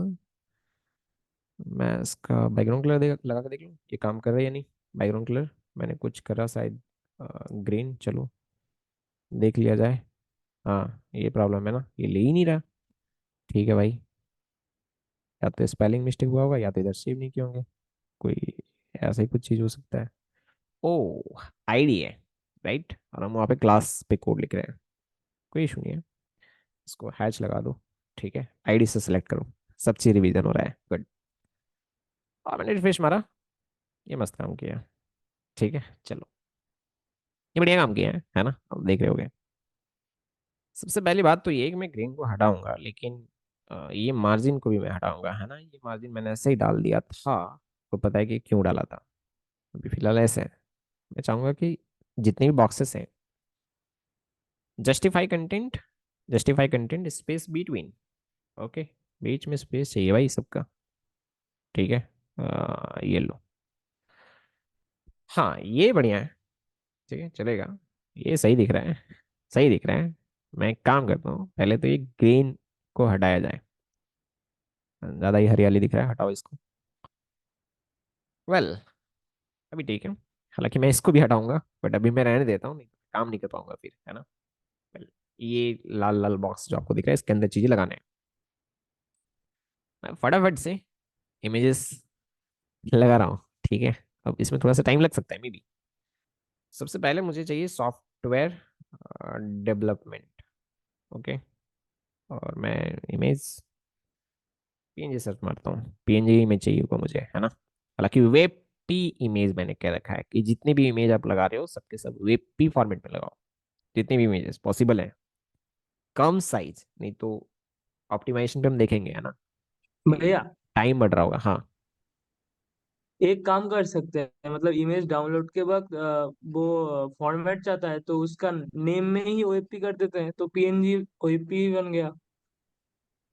मैं इसका बैकग्राउंड कलर लगा के देख लूँ ये काम कर रहा है या नहीं। बैकग्राउंड कलर मैंने कुछ करा शायद, ग्रीन, चलो देख लिया जाए। हाँ, ये प्रॉब्लम है ना, ये ले ही नहीं रहा। ठीक है भाई, या तो स्पेलिंग मिस्टेक हुआ होगा, या तो इधर सेव नहीं किए होंगे, कोई ऐसा ही कुछ चीज़ हो सकता है। ओ, आईडी है, राइट, और हम वहाँ पे क्लास पे कोड लिख रहे हैं, कोई इशू नहीं है। इसको हैच लगा दो, ठीक है, आईडी से सेलेक्ट करो, सब चीज़ रिवीजन हो रहा है, गुड। और मैंने रिफ्रेश मारा, ये मस्त काम किया, ठीक है, चलो, ये बढ़िया काम किया है ना, अब देख रहे होगे। सबसे पहली बात तो ये है कि मैं ग्रीन को हटाऊंगा, लेकिन ये मार्जिन को भी मैं हटाऊंगा, है ना। ये मार्जिन मैंने ऐसे ही डाल दिया था, तो पता है कि क्यों डाला था। अभी फिलहाल ऐसे है, मैं चाहूंगा कि जितने भी बॉक्सेस हैं, justify content, justify content space between, okay, बीच में स्पेस चाहिए भाई सबका, ठीक है। ये लो, हाँ, ये बढ़िया है, ठीक है, चलेगा, ये सही दिख रहा है, सही दिख रहा है। मैं एक काम करता हूँ, पहले तो ये ग्रीन को हटाया जाए, ज़्यादा ही हरियाली दिख रहा है, हटाओ इसको। वेल, अभी ठीक है, हालांकि मैं इसको भी हटाऊंगा, बट अभी मैं रहने देता हूँ, नहीं तो काम नहीं कर पाऊंगा फिर, है ना। वेल, ये लाल लाल बॉक्स जो आपको दिख रहा है, इसके अंदर चीज़ें लगाने हैं। मैं फटाफट से इमेजेस लगा रहा हूँ, ठीक है। अब इसमें थोड़ा सा टाइम लग सकता है मे बी। सबसे पहले मुझे चाहिए सॉफ्टवेयर डेवलपमेंट, ओके। और मैं इमेज पीएनजी सर्च मारता हूँ, पीएनजी में चाहिए होगा मुझे, है ना। हालांकि वेब पी इमेज मैंने कह रखा है कि जितनी भी इमेज आप लगा रहे हो सबके सब वेब पी फॉर्मेट में लगाओ, जितनी भी इमेजेस पॉसिबल है। कम साइज, नहीं तो ऑप्टिमाइजेशन पे हम देखेंगे, है ना, भैया, कि टाइम बढ़ रहा होगा। हाँ। एक काम कर सकते हैं, मतलब इमेज डाउनलोड के वक्त वो फॉर्मेट चाहता है तो उसका नेम में ही ओएपी कर देते हैं, तो पीएनजी ओएपी बन गया।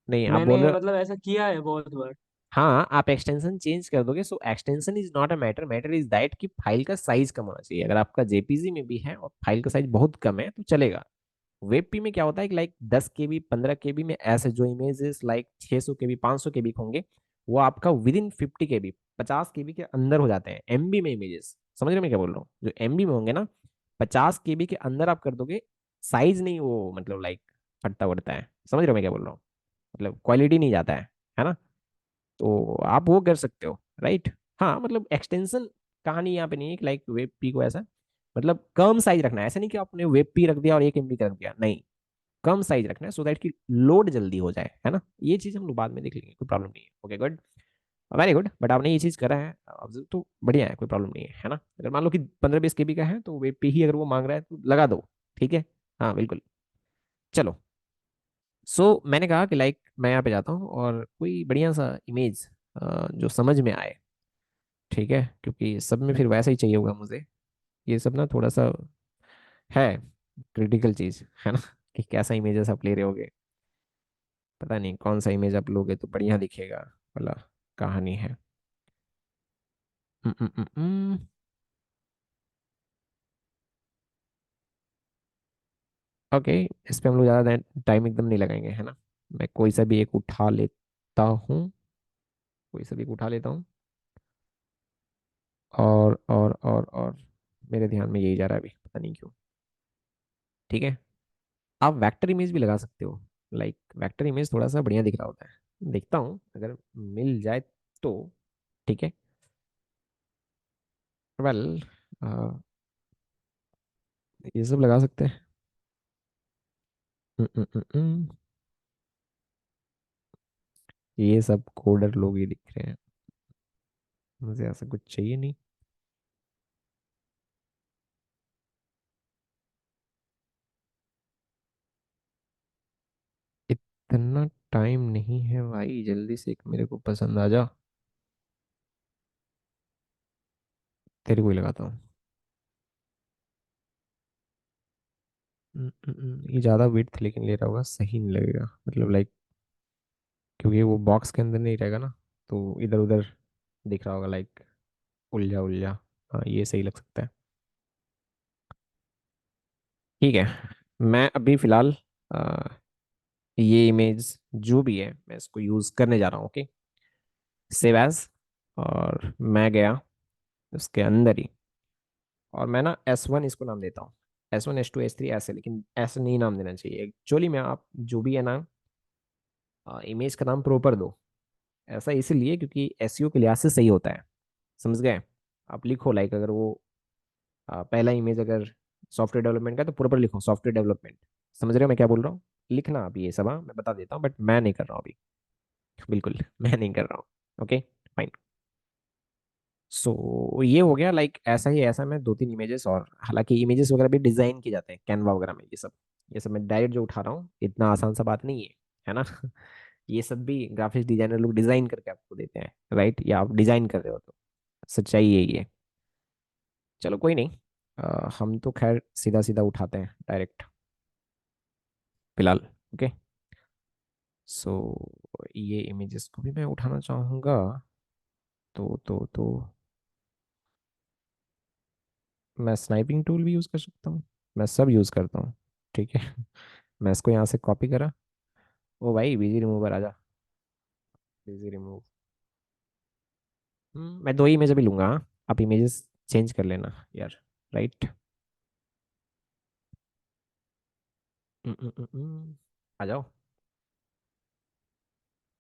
नहीं, आप बोल मैंने रहे हो। मतलब ऐसा किया है बहुत बार। हाँ, आप एक्सटेंशन चेंज कर दोगे, so extension is not a matter, matter is that कि फाइल का साइज कम होना चाहिए। अगर आपका जेपीजी में भी है और फाइल का साइज बहुत कम है तो चलेगा। वेब पी में क्या होता है कि लाइक 10 KB 15 KB में ऐसे जो इमेजेस लाइक 600 KB 500 KB होंगे, वो आपका विद इन 50 KB 50 KB के अंदर हो जाते हैं एमबी में इमेजेस। समझ रहे हो मैं क्या बोल रहा हूँ? जो एमबी में होंगे ना, 50 KB के अंदर आप कर दोगे, साइज नहीं वो मतलब लाइक फटता वटता है। समझ रहे हो मैं क्या बोल रहा हूँ? मतलब क्वालिटी नहीं जाता है ना? तो आप वो कर सकते हो, राइट। हाँ, मतलब एक्सटेंशन कहानी यहाँ पे नहीं है कि लाइक वेब पी को ऐसा मतलब कम साइज रखना है, ऐसा नहीं कि आपने वेब पी रख दिया और 1 MB का रख दिया, नहीं। कम साइज रखना है सो दैट कि लोड जल्दी हो जाए, है ना। ये चीज हम लोग बाद में देख लेंगे, कोई प्रॉब्लम नहीं है। Okay, good, very good. But आपने ये चीज करा है observe, तो बढ़िया है, कोई प्रॉब्लम नहीं है ना। अगर मान लो कि 15-20 KB का है तो वेब पे ही अगर वो मांग रहा है तो लगा दो, ठीक है। हाँ बिल्कुल। चलो, मैंने कहा कि लाइक मैं यहाँ पे जाता हूँ और कोई बढ़िया सा इमेज जो समझ में आए, ठीक है, क्योंकि सब में फिर वैसा ही चाहिए होगा मुझे। ये सब ना थोड़ा सा है क्रिटिकल चीज, है ना, कि कैसा इमेजेस आप ले रहे होगे। पता नहीं कौन सा इमेज आप लोगे तो बढ़िया दिखेगा वाला कहानी है। ओके, इस पे हम लोग ज़्यादा टाइम एकदम नहीं लगाएंगे, है ना। मैं कोई सा भी एक उठा लेता हूँ, कोई सा भी एक उठा लेता हूँ, और मेरे ध्यान में यही जा रहा है अभी, पता नहीं क्यों। ठीक है, आप वेक्टर इमेज भी लगा सकते हो। लाइक वेक्टर इमेज थोड़ा सा बढ़िया दिख रहा होता है, देखता हूँ अगर मिल जाए तो। ठीक है, वेल, ये सब लगा सकते हैं। ये सब कोडर लोग ही दिख रहे हैं, मुझे ऐसा कुछ चाहिए नहीं। इतना टाइम नहीं है भाई, जल्दी से एक मेरे को पसंद आ जा। तेरे को ही लगाता हूँ। ये ज़्यादा विड्थ लेकिन ले रहा होगा, सही नहीं लगेगा, मतलब लाइक क्योंकि वो बॉक्स के अंदर नहीं रहेगा ना, तो इधर उधर दिख रहा होगा लाइक उलझा उलझा। हाँ, ये सही लग सकता है। ठीक है, मैं अभी फिलहाल अ, ये इमेज जो भी है मैं इसको यूज़ करने जा रहा हूँ। ओके, सेव एज, और मैं गया उसके अंदर ही, और मैं ना S1 इसको नाम देता हूँ। S1 S2 S3 ऐसे, लेकिन ऐसे नहीं नाम देना चाहिए एक्चुअली में। आप जो भी है ना, इमेज का नाम प्रॉपर दो। ऐसा इसीलिए क्योंकि एसईओ के लिहाज से सही होता है। समझ गए? आप लिखो लाइक अगर वो पहला इमेज अगर सॉफ्टवेयर डेवलपमेंट का है, तो प्रॉपर लिखो सॉफ्टवेयर डेवलपमेंट। समझ रहे हो मैं क्या बोल रहा हूँ? लिखना आप ये सब, हाँ मैं बता देता हूँ, बट मैं नहीं कर रहा हूँ अभी। बिल्कुल मैं नहीं कर रहा हूँ। Okay, fine. सो ये हो गया, लाइक ऐसा ही ऐसा मैं 2-3 इमेजेस, और हालांकि इमेजेस वगैरह भी डिजाइन किए जाते हैं कैनवा वगैरह में। ये सब मैं डायरेक्ट जो उठा रहा हूँ, इतना आसान सा बात नहीं है ना। ये सब भी ग्राफिक्स डिजाइनर लोग डिजाइन करके आपको देते हैं, राइट, या आप डिजाइन कर रहे हो तो सच्चाई यही है। चलो कोई नहीं, हम तो खैर सीधा सीधा उठाते हैं डायरेक्ट फिलहाल। ओके, सो ये इमेजेस को भी मैं उठाना चाहूँगा, तो मैं स्नाइपिंग टूल भी यूज़ कर सकता हूँ, मैं सब यूज़ करता हूँ। ठीक है। मैं इसको यहाँ से कॉपी करा। ओ भाई, बिजी रिमूवर आजा, बिजी रिमूव। मैं 2 ही इमेज अभी लूंगा, हाँ? आप इमेजेस चेंज कर लेना यार, राइट। आ जाओ,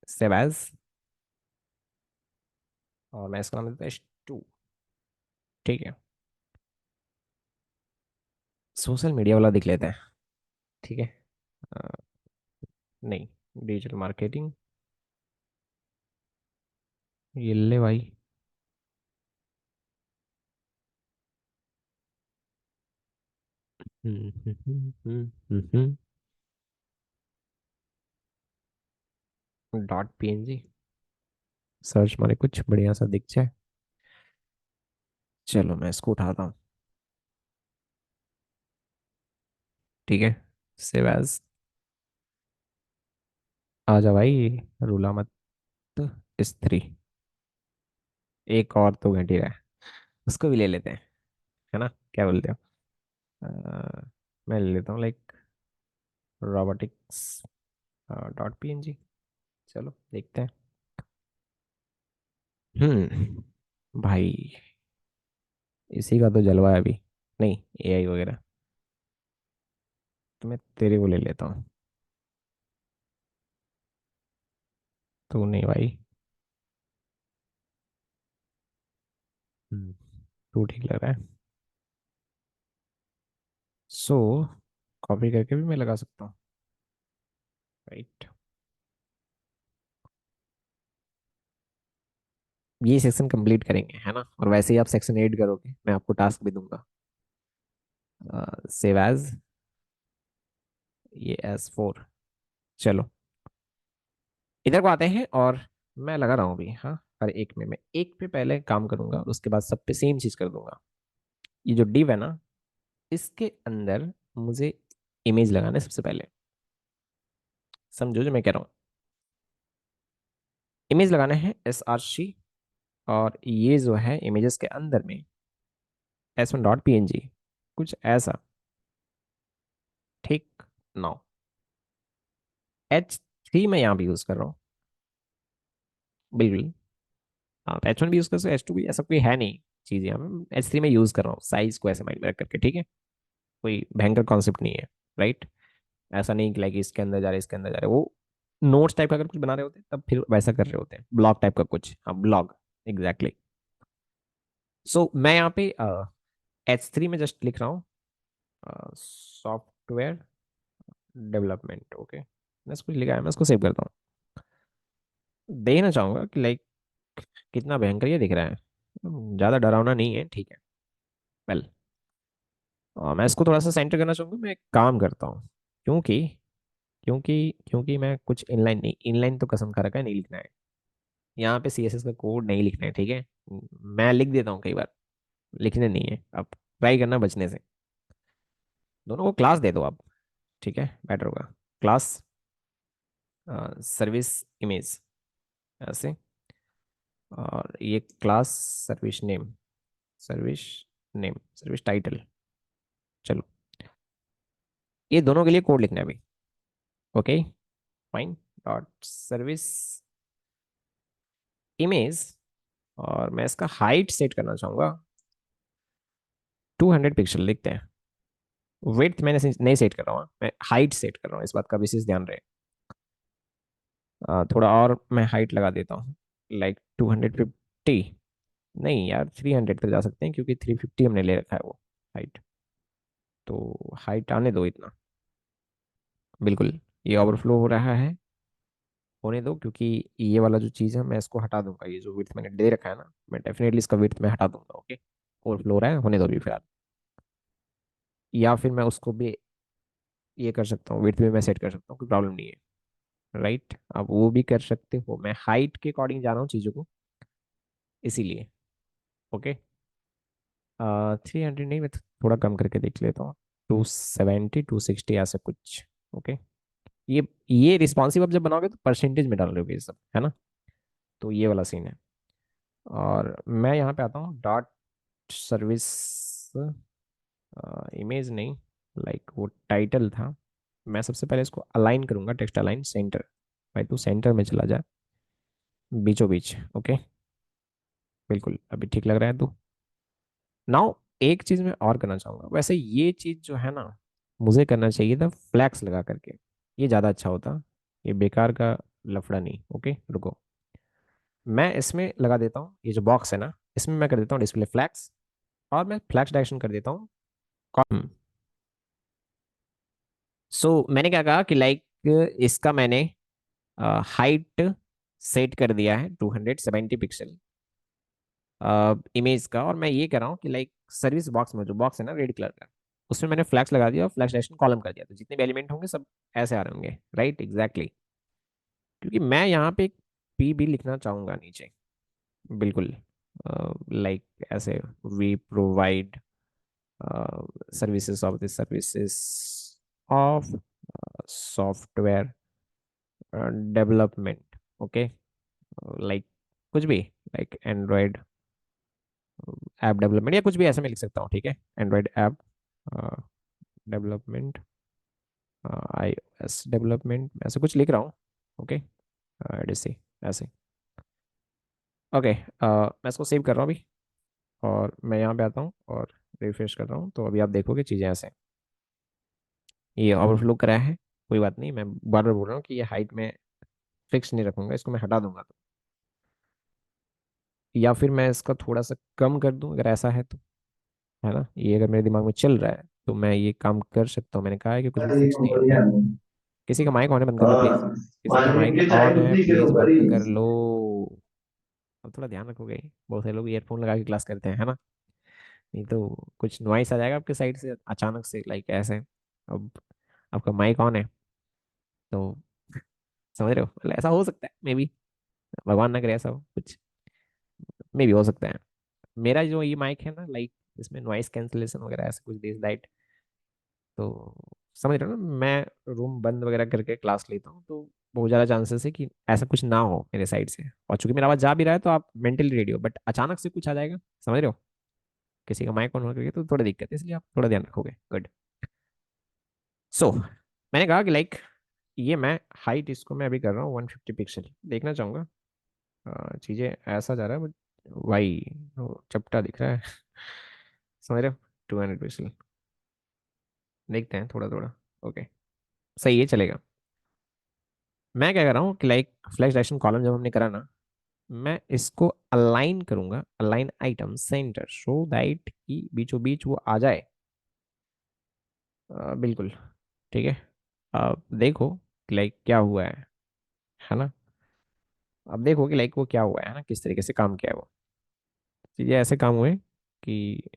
सेव एज, और मैं इसका नाम देता हूँ S2। ठीक है, सोशल मीडिया वाला दिख लेते हैं। ठीक है, अ, नहीं, डिजिटल मार्केटिंग, ये ले भाई। डॉट पीएनजी सर्च मारे कुछ बढ़िया सा दिख जाए। चलो मैं इसको उठाता हूँ। ठीक है, सेव एज। आ जा भाई, रूला मत। स्त्री, एक और तो घंटी रहा है, उसको भी ले लेते हैं, है ना, क्या बोलते हो? मैं ले लेता हूँ लाइक रोबोटिक्स डॉट पीएनजी। चलो देखते हैं। भाई, इसी का तो जलवा है अभी। नहीं, एआई वगैरह, तो मैं तेरे को ले लेता हूँ। तू नहीं भाई। हम्म, तू ठीक लग रहा है। सो कॉपी करके भी मैं लगा सकता हूँ, राइट। ये सेक्शन कंप्लीट करेंगे, है ना, और वैसे ही आप सेक्शन 8 करोगे, मैं आपको टास्क भी दूंगा। सेव एज, ये एस 4। चलो इधर को आते हैं, और मैं लगा रहा हूँ अभी, हाँ, हर एक में मैं एक पे पहले काम करूंगा, उसके बाद सब पे सेम चीज कर दूंगा। ये जो डिव है ना, इसके अंदर मुझे इमेज लगाना है सबसे पहले। समझो जो मैं कह रहा हूँ। इमेज लगाना है SRC, और ये जो है इमेजेस के अंदर में S1.png, कुछ ऐसा। ठीक। नाउ H3 मैं यहाँ भी यूज कर रहा हूँ, बिल्कुल। हाँ, H1 भी यूज कर सकते, H2 भी, ऐसा कोई है नहीं चीज यहाँ पे। H3 में यूज कर रहा हूँ, साइज को ऐसे माइंड में रख करके, ठीक है। कोई भयंकर कॉन्सेप्ट नहीं है, राइट। ऐसा नहीं कि लाइक इसके अंदर जा रहे, इसके अंदर जा रहे, वो नोट्स टाइप का अगर कुछ बना रहे होते तब फिर वैसा कर रहे होते हैं, ब्लॉग टाइप का कुछ, हाँ ब्लॉग, एग्जैक्टली। सो मैं यहाँ पे H3 में जस्ट लिख रहा हूँ सॉफ्टवेयर डेवलपमेंट, ओके। मैं इसको लिखा है, मैं इसको सेव करता हूँ। देखना चाहूंगा कि लाइक कितना भयंकर ये दिख रहा है। ज़्यादा डरावना नहीं है, ठीक है। वेल, मैं इसको थोड़ा सा सेंटर करना चाहूंगा। मैं एक काम करता हूँ, क्योंकि क्योंकि मैं कुछ इनलाइन नहीं, इनलाइन तो कसम खा रखा है नहीं लिखना है। यहाँ पे CSS का कोड नहीं लिखना है, ठीक है। मैं लिख देता हूँ कई बार, लिखने नहीं है। अब ट्राई करना बचने से। दोनों को क्लास दे दो आप, ठीक है, बेटर होगा। क्लास सर्विस इमेज, ऐसे। और ये class service name, service name, service title. चलो, ये दोनों के लिए कोड लिखना है अभी, okay. Fine. Dot service image, और मैं इसका हाइट सेट करना चाहूंगा 200 पिक्सल, लिखते हैं। विड्थ मैंने नहीं सेट कर रहा हूँ, मैं हाइट सेट कर रहा हूँ, इस बात का विशेष ध्यान रहे। थोड़ा और मैं हाइट लगा देता हूँ, लाइक 250। नहीं यार, 300 तक जा सकते हैं, क्योंकि 350 हमने ले रखा है वो हाइट। तो हाइट आने दो इतना, बिल्कुल। ये ओवरफ्लो हो रहा है, होने दो, क्योंकि ये वाला जो चीज़ है मैं इसको हटा दूंगा। ये जो विड्थ मैंने दे रखा है ना, मैं डेफिनेटली इसका विड्थ में हटा दूंगा, ओके। ओवरफ्लो हो रहा है, होने दो अभी फिलहाल। या फिर मैं उसको भी ये कर सकता हूँ, विड्थ भी मैं सेट कर सकता हूँ, कोई प्रॉब्लम नहीं है, राइट। आप वो भी कर सकते हो, मैं हाइट के अकॉर्डिंग जा रहा हूँ चीज़ों को, इसीलिए, ओके। 300 नहीं, मैं थोड़ा कम करके देख लेता हूँ, 270 260 ऐसा कुछ, ओके। ये रिस्पॉन्सिव आप जब बनाओगे तो परसेंटेज में डाल रहे हो ये सब, है ना। तो ये वाला सीन है। और मैं यहाँ पे आता हूँ डॉट सर्विस इमेज नहीं, लाइक वो टाइटल था। मैं सबसे पहले इसको अलाइन करूंगा, टेक्स्ट अलाइन सेंटर। भाई तू सेंटर में चला जा, बीचों बीच, ओके। बिल्कुल, अभी ठीक लग रहा है तू। नाउ एक चीज मैं और करना चाहूंगा, वैसे ये चीज जो है ना, मुझे करना चाहिए था फ्लैक्स लगा करके, ये ज्यादा अच्छा होता। ये बेकार का लफड़ा नहीं, ओके, रुको। मैं इसमें लगा देता हूँ, ये जो बॉक्स है ना, इसमें मैं कर देता हूँ डिस्प्ले फ्लैक्स, और मैं फ्लैक्स डायरेक्शन कर देता हूँ। सो मैंने क्या कहा कि लाइक इसका मैंने हाइट सेट कर दिया है 270 पिक्सल इमेज का, और मैं ये कह रहा हूँ कि लाइक सर्विस बॉक्स में जो बॉक्स है ना रेड कलर का, उसमें मैंने फ्लैक्स लगा दिया और फ्लैक्स डायरेक्शन कॉलम कर दिया, तो जितने भी एलिमेंट होंगे सब ऐसे आ रहे होंगे, राइट, एग्जैक्टली। क्योंकि मैं यहाँ पे एक पी भी लिखना चाहूंगा नीचे, बिल्कुल, लाइक ऐसे, we provide services of the services of software development, okay, like कुछ भी, लाइक एंड्रॉयड ऐप डेवलपमेंट या कुछ भी ऐसा मैं लिख सकता हूँ, ठीक है, Android app development, I S development, ऐसे कुछ लिख रहा हूँ, ओके, एडीसी ऐसे, ओके। मैं इसको सेव कर रहा हूँ अभी, और मैं यहाँ पे आता हूँ और रिफ्रेश कर रहा हूँ, तो अभी आप देखोगे चीज़ें ऐसे हैं। ये ओवरफ्लो करा है, कोई बात नहीं, मैं बार बार बोल रहा हूँ कि ये हाइट में फिक्स नहीं रखूंगा, इसको मैं हटा दूंगा, तो या फिर मैं इसका थोड़ा सा कम कर दूं अगर ऐसा है तो, है ना, ये अगर मेरे दिमाग में चल रहा है तो मैं ये काम कर सकता हूँ, मैंने कहा है कि कुछ भी फिक्स नहीं है। किसी का माइक ऑन है, बंद कर लो प्लीज। किसी का माइक ऑन है, प्लीज बंद कर लो। अब थोड़ा ध्यान रखोगे, बहुत सारे लोग ईयरफोन लगा के क्लास करते हैं, है ना, नहीं तो कुछ नॉइस आ जाएगा आपके साइड से अचानक से, लाइक ऐसे। अब आपका माइक ऑन है तो समझ रहे हो, मतलब ऐसा हो सकता है मे बी, भगवान ना करे ऐसा हो कुछ, मे भी हो सकता है। मेरा जो ये माइक है ना, लाइक इसमें नॉइस कैंसिलेशन वगैरह ऐसा कुछ दिस दैट, तो समझ रहे हो ना, मैं रूम बंद वगैरह करके क्लास लेता हूँ, तो बहुत ज़्यादा चांसेस है कि ऐसा कुछ ना हो मेरे साइड से, और चूंकि मेरा आवाज़ जा भी रहा है तो आप मेंटली रेडी हो, बट अचानक से कुछ आ जाएगा, समझ रहे हो, किसी का माइक ऑन हो करके, तो थोड़ा दिक्कत है, इसलिए आप थोड़ा ध्यान रखोगे, गुड। सो मैंने कहा कि लाइक ये मैं हाइट इसको मैं अभी कर रहा हूँ 150 पिक्सल, देखना चाहूँगा चीज़ें ऐसा जा रहा है भाई, वो चपटा दिख रहा है समझ रहे हो, 200 पिक्सल, देखते हैं थोड़ा थोड़ा, ओके, सही है, चलेगा। मैं क्या कर रहा हूँ कि लाइक फ्लैश डायरेक्शन कॉलम जब हमने करा ना, मैं इसको अलाइन करूंगा, align item centre, so that कि बीचों बीच वो आ जाए, बिल्कुल, ठीक है। अब देखो कि लाइक क्या हुआ है ना, अब देखो कि लाइक वो क्या हुआ है ना, किस तरीके से काम किया है वो, चीज़ें ऐसे काम हुए कि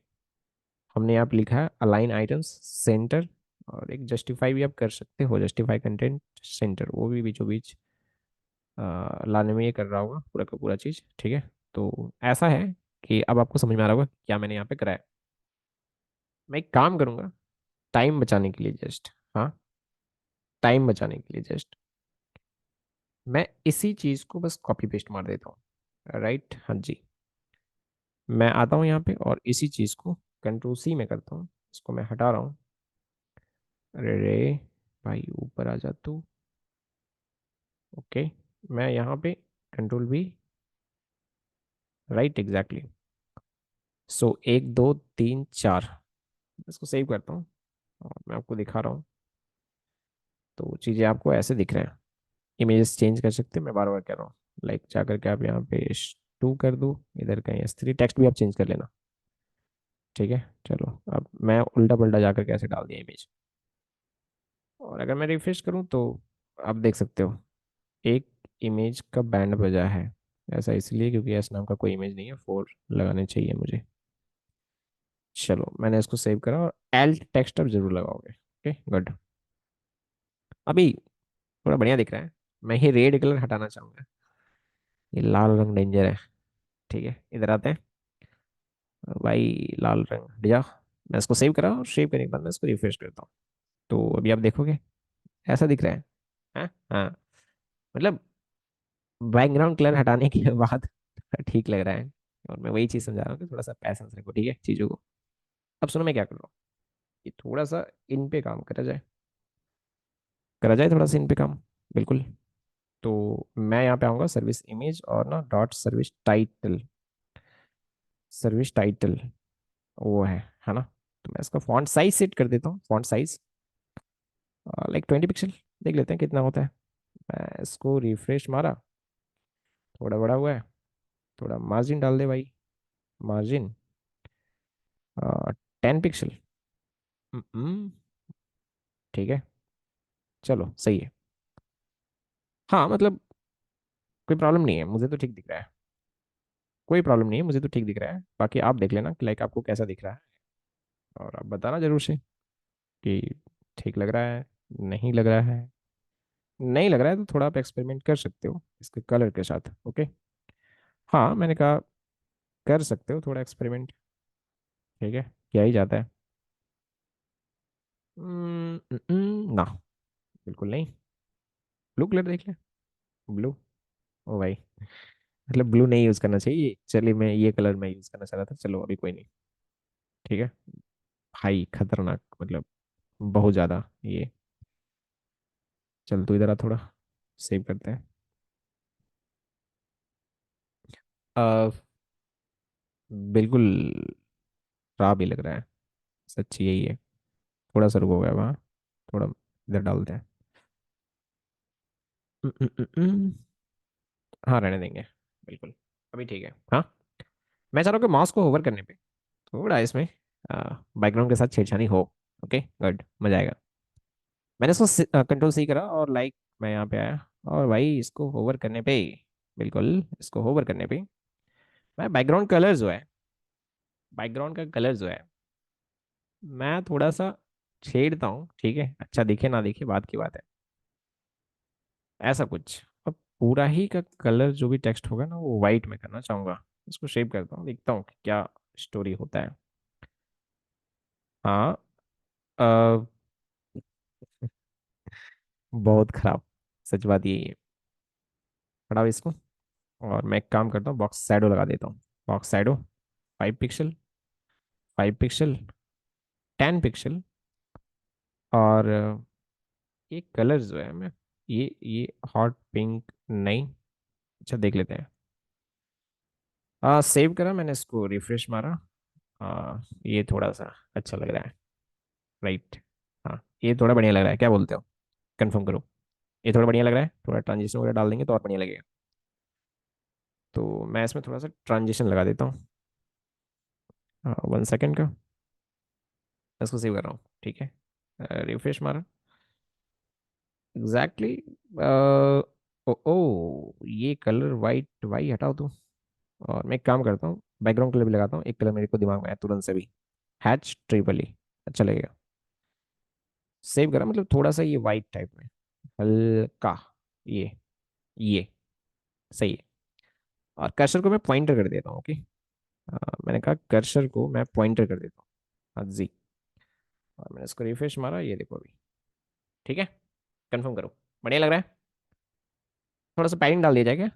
हमने यहाँ पे लिखा है अलाइन आइटम्स सेंटर, और एक जस्टिफाई भी आप कर सकते हो, जस्टिफाई कंटेंट सेंटर, वो भी बीचों बीच लाने में ये कर रहा होगा पूरा का पूरा चीज़, ठीक है। तो ऐसा है कि अब आपको समझ में आ रहा होगा क्या मैंने यहाँ पे कराया। मैं एक काम करूंगा टाइम बचाने के लिए, जस्ट, हाँ, टाइम बचाने के लिए जस्ट मैं इसी चीज़ को बस कॉपी पेस्ट मार देता हूँ, राइट, हाँ जी। मैं आता हूँ यहाँ पे और इसी चीज़ को कंट्रोल सी में करता हूँ, इसको मैं हटा रहा हूँ, अरे रे भाई ऊपर आ जा तू, ओके। मैं यहाँ पे कंट्रोल भी, राइट, एग्जैक्टली। सो 1 2 3 4, इसको सेव करता हूँ और मैं आपको दिखा रहा हूँ, तो चीज़ें आपको ऐसे दिख रहे हैं। इमेजेस चेंज कर सकते हैं, मैं बार बार कह रहा हूँ, लाइक जा करके आप यहाँ पे S2 कर दो, इधर कहीं S3, टेक्स्ट भी आप चेंज कर लेना, ठीक है। चलो अब मैं उल्टा पुल्टा जा करके ऐसे डाल दिया इमेज, और अगर मैं रिफ्रेश करूँ तो आप देख सकते हो एक इमेज का बैंड बजा है, ऐसा इसलिए क्योंकि एस नाम का कोई इमेज नहीं है, 4 लगाने चाहिए मुझे। चलो मैंने इसको सेव करा, और एल्ट टेक्स्ट अब जरूर लगाओगे, ओके, गुड। अभी थोड़ा बढ़िया दिख रहा है, मैं ये रेड कलर हटाना चाहूंगा, ये लाल रंग डेंजर है, ठीक है, इधर आते हैं भाई, लाल रंग हट जा। मैं इसको सेव करा और सेव करने के बाद मैं इसको रिफ्रेश करता हूँ, तो अभी आप देखोगे ऐसा दिख रहा है, हाँ हाँ, मतलब बैकग्राउंड कलर हटाने के बाद ठीक लग रहा है, और मैं वही चीज़ समझा रहा हूँ कि थोड़ा सा पैसेंस रखो, ठीक है, चीज़ों को। अब सुनो मैं क्या कर रहा हूँ, कि थोड़ा सा इन पे काम करा जाए थोड़ा सा इन पे काम, बिल्कुल। तो मैं यहाँ पे आऊँगा सर्विस इमेज और ना डॉट सर्विस टाइटल वो है ना, तो मैं इसका फॉन्ट साइज सेट कर देता हूँ, फॉन्ट साइज लाइक 20 पिक्सल, देख लेते हैं कितना होता है। मैं इसको रिफ्रेश मारा, थोड़ा बड़ा हुआ है, थोड़ा मार्जिन डाल दे भाई, मार्जिन 10 पिक्सल, ठीक है, चलो सही है। हाँ मतलब कोई प्रॉब्लम नहीं है, मुझे तो ठीक दिख रहा है, कोई प्रॉब्लम नहीं है, मुझे तो ठीक दिख रहा है, बाकी आप देख लेना कि लाइक आपको कैसा दिख रहा है, और आप बताना जरूर से कि ठीक लग रहा है, नहीं लग रहा है, नहीं लग रहा है तो थोड़ा आप एक्सपेरिमेंट कर सकते हो इसके कलर के साथ। ओके। हाँ मैंने कहा कर सकते हो थोड़ा एक्सपेरिमेंट। ठीक है, क्या ही जाता है। ना, बिल्कुल नहीं। ब्लू कलर देख ले। ब्लू। ओ भाई, मतलब ब्लू नहीं यूज करना चाहिए, चलिए मैं ये कलर में यूज करना चाह रहा था, चलो अभी कोई नहीं। ठीक है। भाई खतरनाक, मतलब बहुत ज्यादा ये। चल तू इधर आ थोड़ा, सेव करते हैं। अ, बिल्कुल खराब ही लग रहा है, सच्ची यही है। थोड़ा सा रुको गया वहाँ, थोड़ा इधर डालते हैं। उम, उम, उम, उम। हाँ रहने देंगे, बिल्कुल अभी ठीक है। हाँ मैं चाह रहा हूँ कि माउस को होवर करने पे थोड़ा इसमें बैकग्राउंड के साथ छेड़छाड़ी हो। ओके गुड, मजा आएगा। मैंने इसको कंट्रोल सी करा और लाइक मैं यहाँ पे आया, और भाई इसको होवर करने पे, बिल्कुल इसको होवर करने पे मैं बैकग्राउंड कलर जो है, बैकग्राउंड का कलर जो है मैं थोड़ा सा छेड़ता हूँ। ठीक है, अच्छा दिखे ना दिखे बात की बात है, ऐसा कुछ। अब पूरा ही का कलर जो भी टेक्स्ट होगा ना वो वाइट में करना चाहूंगा। इसको शेप करता हूँ, देखता हूँ कि क्या स्टोरी होता है। हाँ। अ, बहुत खराब, सच बात यही है। हटाओ इसको, और मैं एक काम करता हूँ, बॉक्स शैडो लगा देता हूँ। Box shadow 5 pixel, 5 pixel, 10 pixel. और ये कलर जो है मैं, ये हॉट पिंक नहीं, अच्छा देख लेते हैं। सेव करा मैंने, इसको रिफ्रेश मारा। ये थोड़ा सा अच्छा लग रहा है, राइट। हाँ ये थोड़ा बढ़िया लग रहा है, क्या बोलते हो, कंफर्म करो। ये थोड़ा बढ़िया लग रहा है, थोड़ा ट्रांजिशन वगैरह डाल देंगे तो और बढ़िया लगेगा। तो मैं इसमें थोड़ा सा ट्रांजिशन लगा देता हूँ, 1 सेकेंड का। इसको सेव कर रहा हूँ, ठीक है। रिफ्रेश मारा, एग्जैक्टली exactly, ओ ओ ये कलर वाइट, वाई हटाओ तो। और मैं एक काम करता हूँ, बैकग्राउंड कलर भी लगाता हूँ, एक कलर मेरे को दिमाग में आया तुरंत से भी, हैच ट्रिपल ई, अच्छा लगेगा। सेव करा, मतलब थोड़ा सा ये वाइट टाइप में, हल्का ये सही है। और कर्सर को मैं पॉइंटर कर देता हूँ। ओके। मैंने कहा कर्सर को मैं पॉइंटर कर देता हूँ। हाँ जी। और मैंने इसको रिफ्रेश मारा, ये देखो अभी ठीक है। कंफर्म करो, बढ़िया लग रहा है। थोड़ा सा पैडिंग डाल दिया जाए क्या?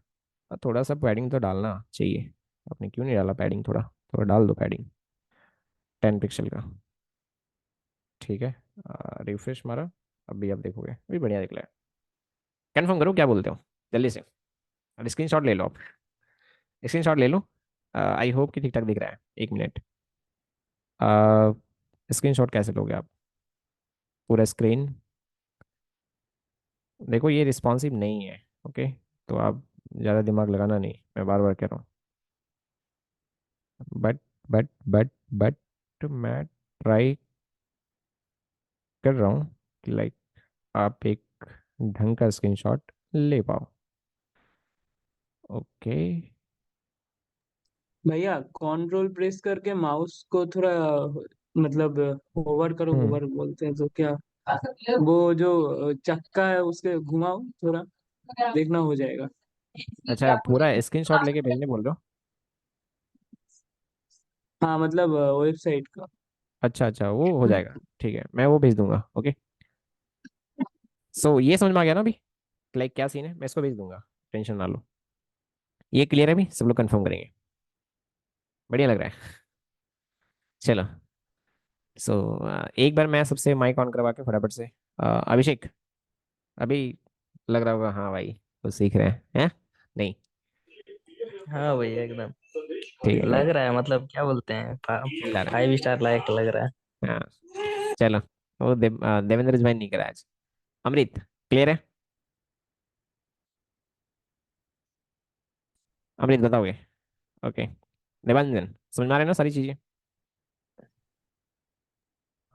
थोड़ा सा पैडिंग तो डालना चाहिए। आपने क्यों नहीं डाला पैडिंग, थोड़ा थोड़ा डाल दो पैडिंग, 10 पिक्सल का। ठीक है, रिफ्रेश मारा, अभी आप देखोगे अभी बढ़िया दिख रहा है। कंफर्म करो, क्या बोलते हो, जल्दी से। और स्क्रीन शॉट ले लो आप, स्क्रीन शॉट ले लो। आई होप कि ठीक ठाक दिख रहा है, 1 मिनट। स्क्रीन शॉट कैसे लोगे आप, पूरा स्क्रीन। देखो ये रिस्पॉन्सिव नहीं है। ओके, तो आप ज़्यादा दिमाग लगाना नहीं, मैं बार बार कह रहा हूँ। बट बट मैं ट्राई कर रहा हूँ कि लाइक आप एक ढंग का स्क्रीनशॉट ले पाओ। ओके। भैया कंट्रोल प्रेस करके माउस को थोड़ा मतलब होवर करो, हम्म। होवर बोलते हैं तो क्या, वो जो चक्का है उसके घुमाओ थोड़ा, देखना हो जाएगा। अच्छा पूरा स्क्रीनशॉट लेके भेजने बोल रहे हो? हाँ मतलब वेबसाइट का। अच्छा अच्छा, वो हो जाएगा, ठीक है मैं वो भेज दूंगा। ओके। सो ये समझ में आ गया ना अभी, लाइक क्या सीन है, मैं इसको भेज दूंगा, टेंशन ना लो। ये क्लियर है, अभी सब लोग कंफर्म करेंगे, बढ़िया लग रहा है। चलो। सो एक बार मैं सबसे माइक ऑन करवा के फटाफट से, अभिषेक अभी लग रहा होगा हाँ भाई तो सीख रहे हैं नहीं? हाँ भैया एकदम ठीक है लग गुड। रहा है, मतलब क्या बोलते हैं, चलो। 5 स्टार लायक लग रहा है। हाँ चलो। वो देवेंद्र भाई नहीं करा आज। अमृत क्लियर है? अमृत बताओगे? ओके। देवांजन समझ में आ रहे हैं ना सारी चीजें?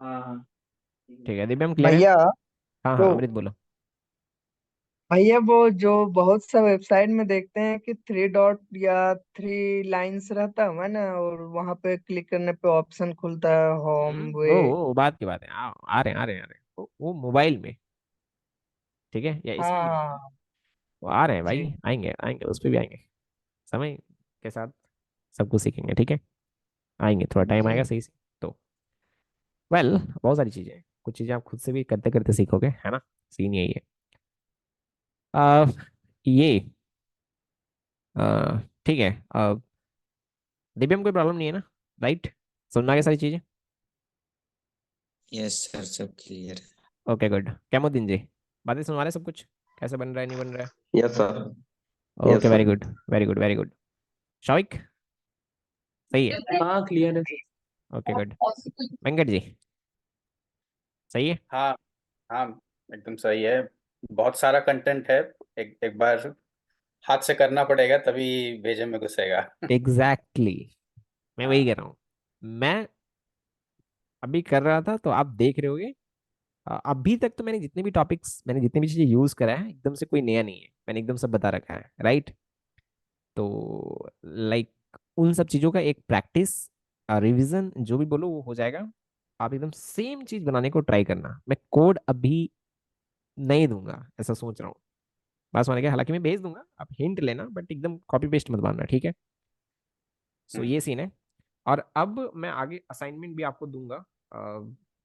हाँ हाँ। ठीक है, दिव्यम क्लियर है? भैया हाँ हाँ तो अमृत बोलो। भैया वो जो बहुत सा वेबसाइट में देखते हैं कि 3 डॉट या 3 लाइन्स रहता है ना, और वहां पे क्लिक करने पे ऑप्शन खुलता है होम वे। वो बात की बात है, आ रहे हैं आ रहे हैं आ रहे हैं, वो मोबाइल में। ठीक है, या हाँ इसमें भी हाँ देखना। हाँ, वो आ रहे हैं जी। भाई, आएंगे आएंगे, उस पर भी आएंगे, समय के साथ सब कुछ सीखेंगे, ठीक है, आएंगे, थोड़ा टाइम आएगा जी सही से। तो बहुत सारी चीजें हैं, कुछ चीजें आप खुद से भी करते करते सीखोगे, है ना, सीन यही है। आ, ये ठीक है, दिव्या में कोई प्रॉब्लम नहीं है ना, राइट, सुनना के सारी चीजें। यस सर, सब क्लियर। ओके गुड, कैमुद्दीन जी, बातें सुनवा रहे सब कुछ, कैसे बन रहा है नहीं बन रहा यस सर। है, yes okay very sir. Good very good very good. Shouvik, सही है, हाँ क्लियर है sir. Okay good. Venkat ji, सही है, हाँ हाँ, एकदम सही है। बहुत सारा कंटेंट है। एक एक बार हाथ से करना पड़ेगा तभी भेजे में घुसेगा। Exactly exactly. मैं वही हाँ। कह रहा हूँ, मैं अभी कर रहा था तो आप देख रहे होगे। अभी तक तो मैंने जितने भी टॉपिक्स, मैंने जितनी भी चीजें यूज करा है, एकदम से कोई नया नहीं है, मैंने एकदम सब बता रखा है, राइट। तो लाइक उन सब चीज़ों का एक प्रैक्टिस, रिवीजन, जो भी बोलो वो हो जाएगा। आप एकदम सेम चीज़ बनाने को ट्राई करना, मैं कोड अभी नहीं दूंगा ऐसा सोच रहा हूँ, बस मैंने कहा, हालांकि मैं भेज दूंगा, आप हिंट लेना, बट एकदम कॉपी पेस्ट मत मारना, ठीक है। सो हम्म। ये सीन है। और अब मैं आगे असाइनमेंट भी आपको दूंगा।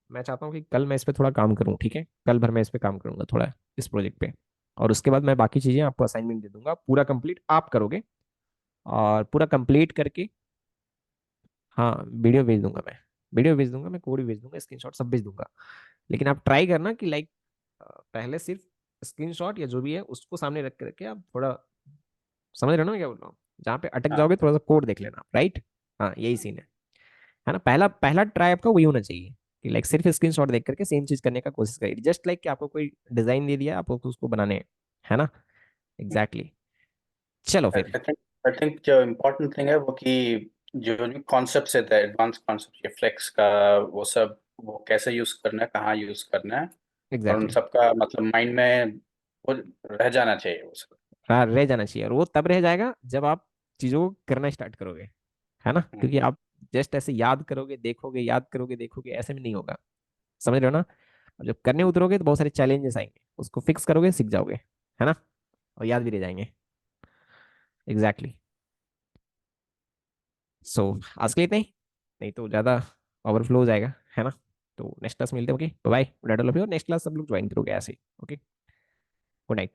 मैं चाहता हूँ कि कल मैं इस पे थोड़ा काम करूँ, ठीक है, कल भर मैं इस पे काम करूंगा थोड़ा, इस प्रोजेक्ट पे, और उसके बाद मैं बाकी चीज़ें आपको असाइनमेंट दे दूंगा, पूरा कंप्लीट आप करोगे, और पूरा कंप्लीट करके, हाँ वीडियो भेज दूंगा मैं, वीडियो भेज दूंगा मैं, कोड भी भेज दूंगा, स्क्रीनशॉट सब भेज दूंगा। लेकिन आप ट्राई करना कि लाइक पहले सिर्फ स्क्रीनशॉट या जो भी है उसको सामने रख के रखे, आप थोड़ा समझ रहे हो ना मैं क्या बोल रहा हूँ, जहाँ पे अटक हाँ जाओगे थोड़ा सा कोड देख लेना, राइट। हाँ यही सीन है ना, पहला पहला ट्राई आपका वही होना चाहिए, कि लाइक सिर्फ स्क्रीनशॉट देख करके सेम चीज करने का कोशिश करिए, जस्ट लाइक कि आपको कोई डिजाइन दे दिया, आपको उसको बनाने हैं, है ना, एग्जैक्टली exactly. चलो फिर। आई थिंक जो इम्पोर्टेंट थिंग है वो कि जो जो कॉन्सेप्ट है, एडवांस कॉन्सेप्ट, ये फ्लेक्स का, वो सब, वो कैसे यूज करना है, कहाँ यूज करना है, और उन एग्जैक्टली सब का मतलब माइंड में वो रह जाना चाहिए वो सब। exactly. हाँ रह जाना चाहिए, और वो तब रह जाएगा जब आप चीजों को करना स्टार्ट करोगे, है ना, हम्म। क्योंकि आप जस्ट ऐसे याद करोगे देखोगे, याद करोगे देखोगे, ऐसे में नहीं होगा, समझ रहे हो ना। और जब करने उतरोगे तो बहुत सारे चैलेंजेस आएंगे, उसको फिक्स करोगे सीख जाओगे, है ना, और याद भी रह जाएंगे, एग्जैक्टली exactly. सो आज के लिए इतना ही, नहीं तो ज़्यादा ओवरफ्लो हो जाएगा, है ना। तो नेक्स्ट क्लास मिलते हैं, ओके बाय, डाटा लो, नेक्स्ट क्लास सब लोग ज्वाइन करोगे ऐसे, ओके, गुड नाइट।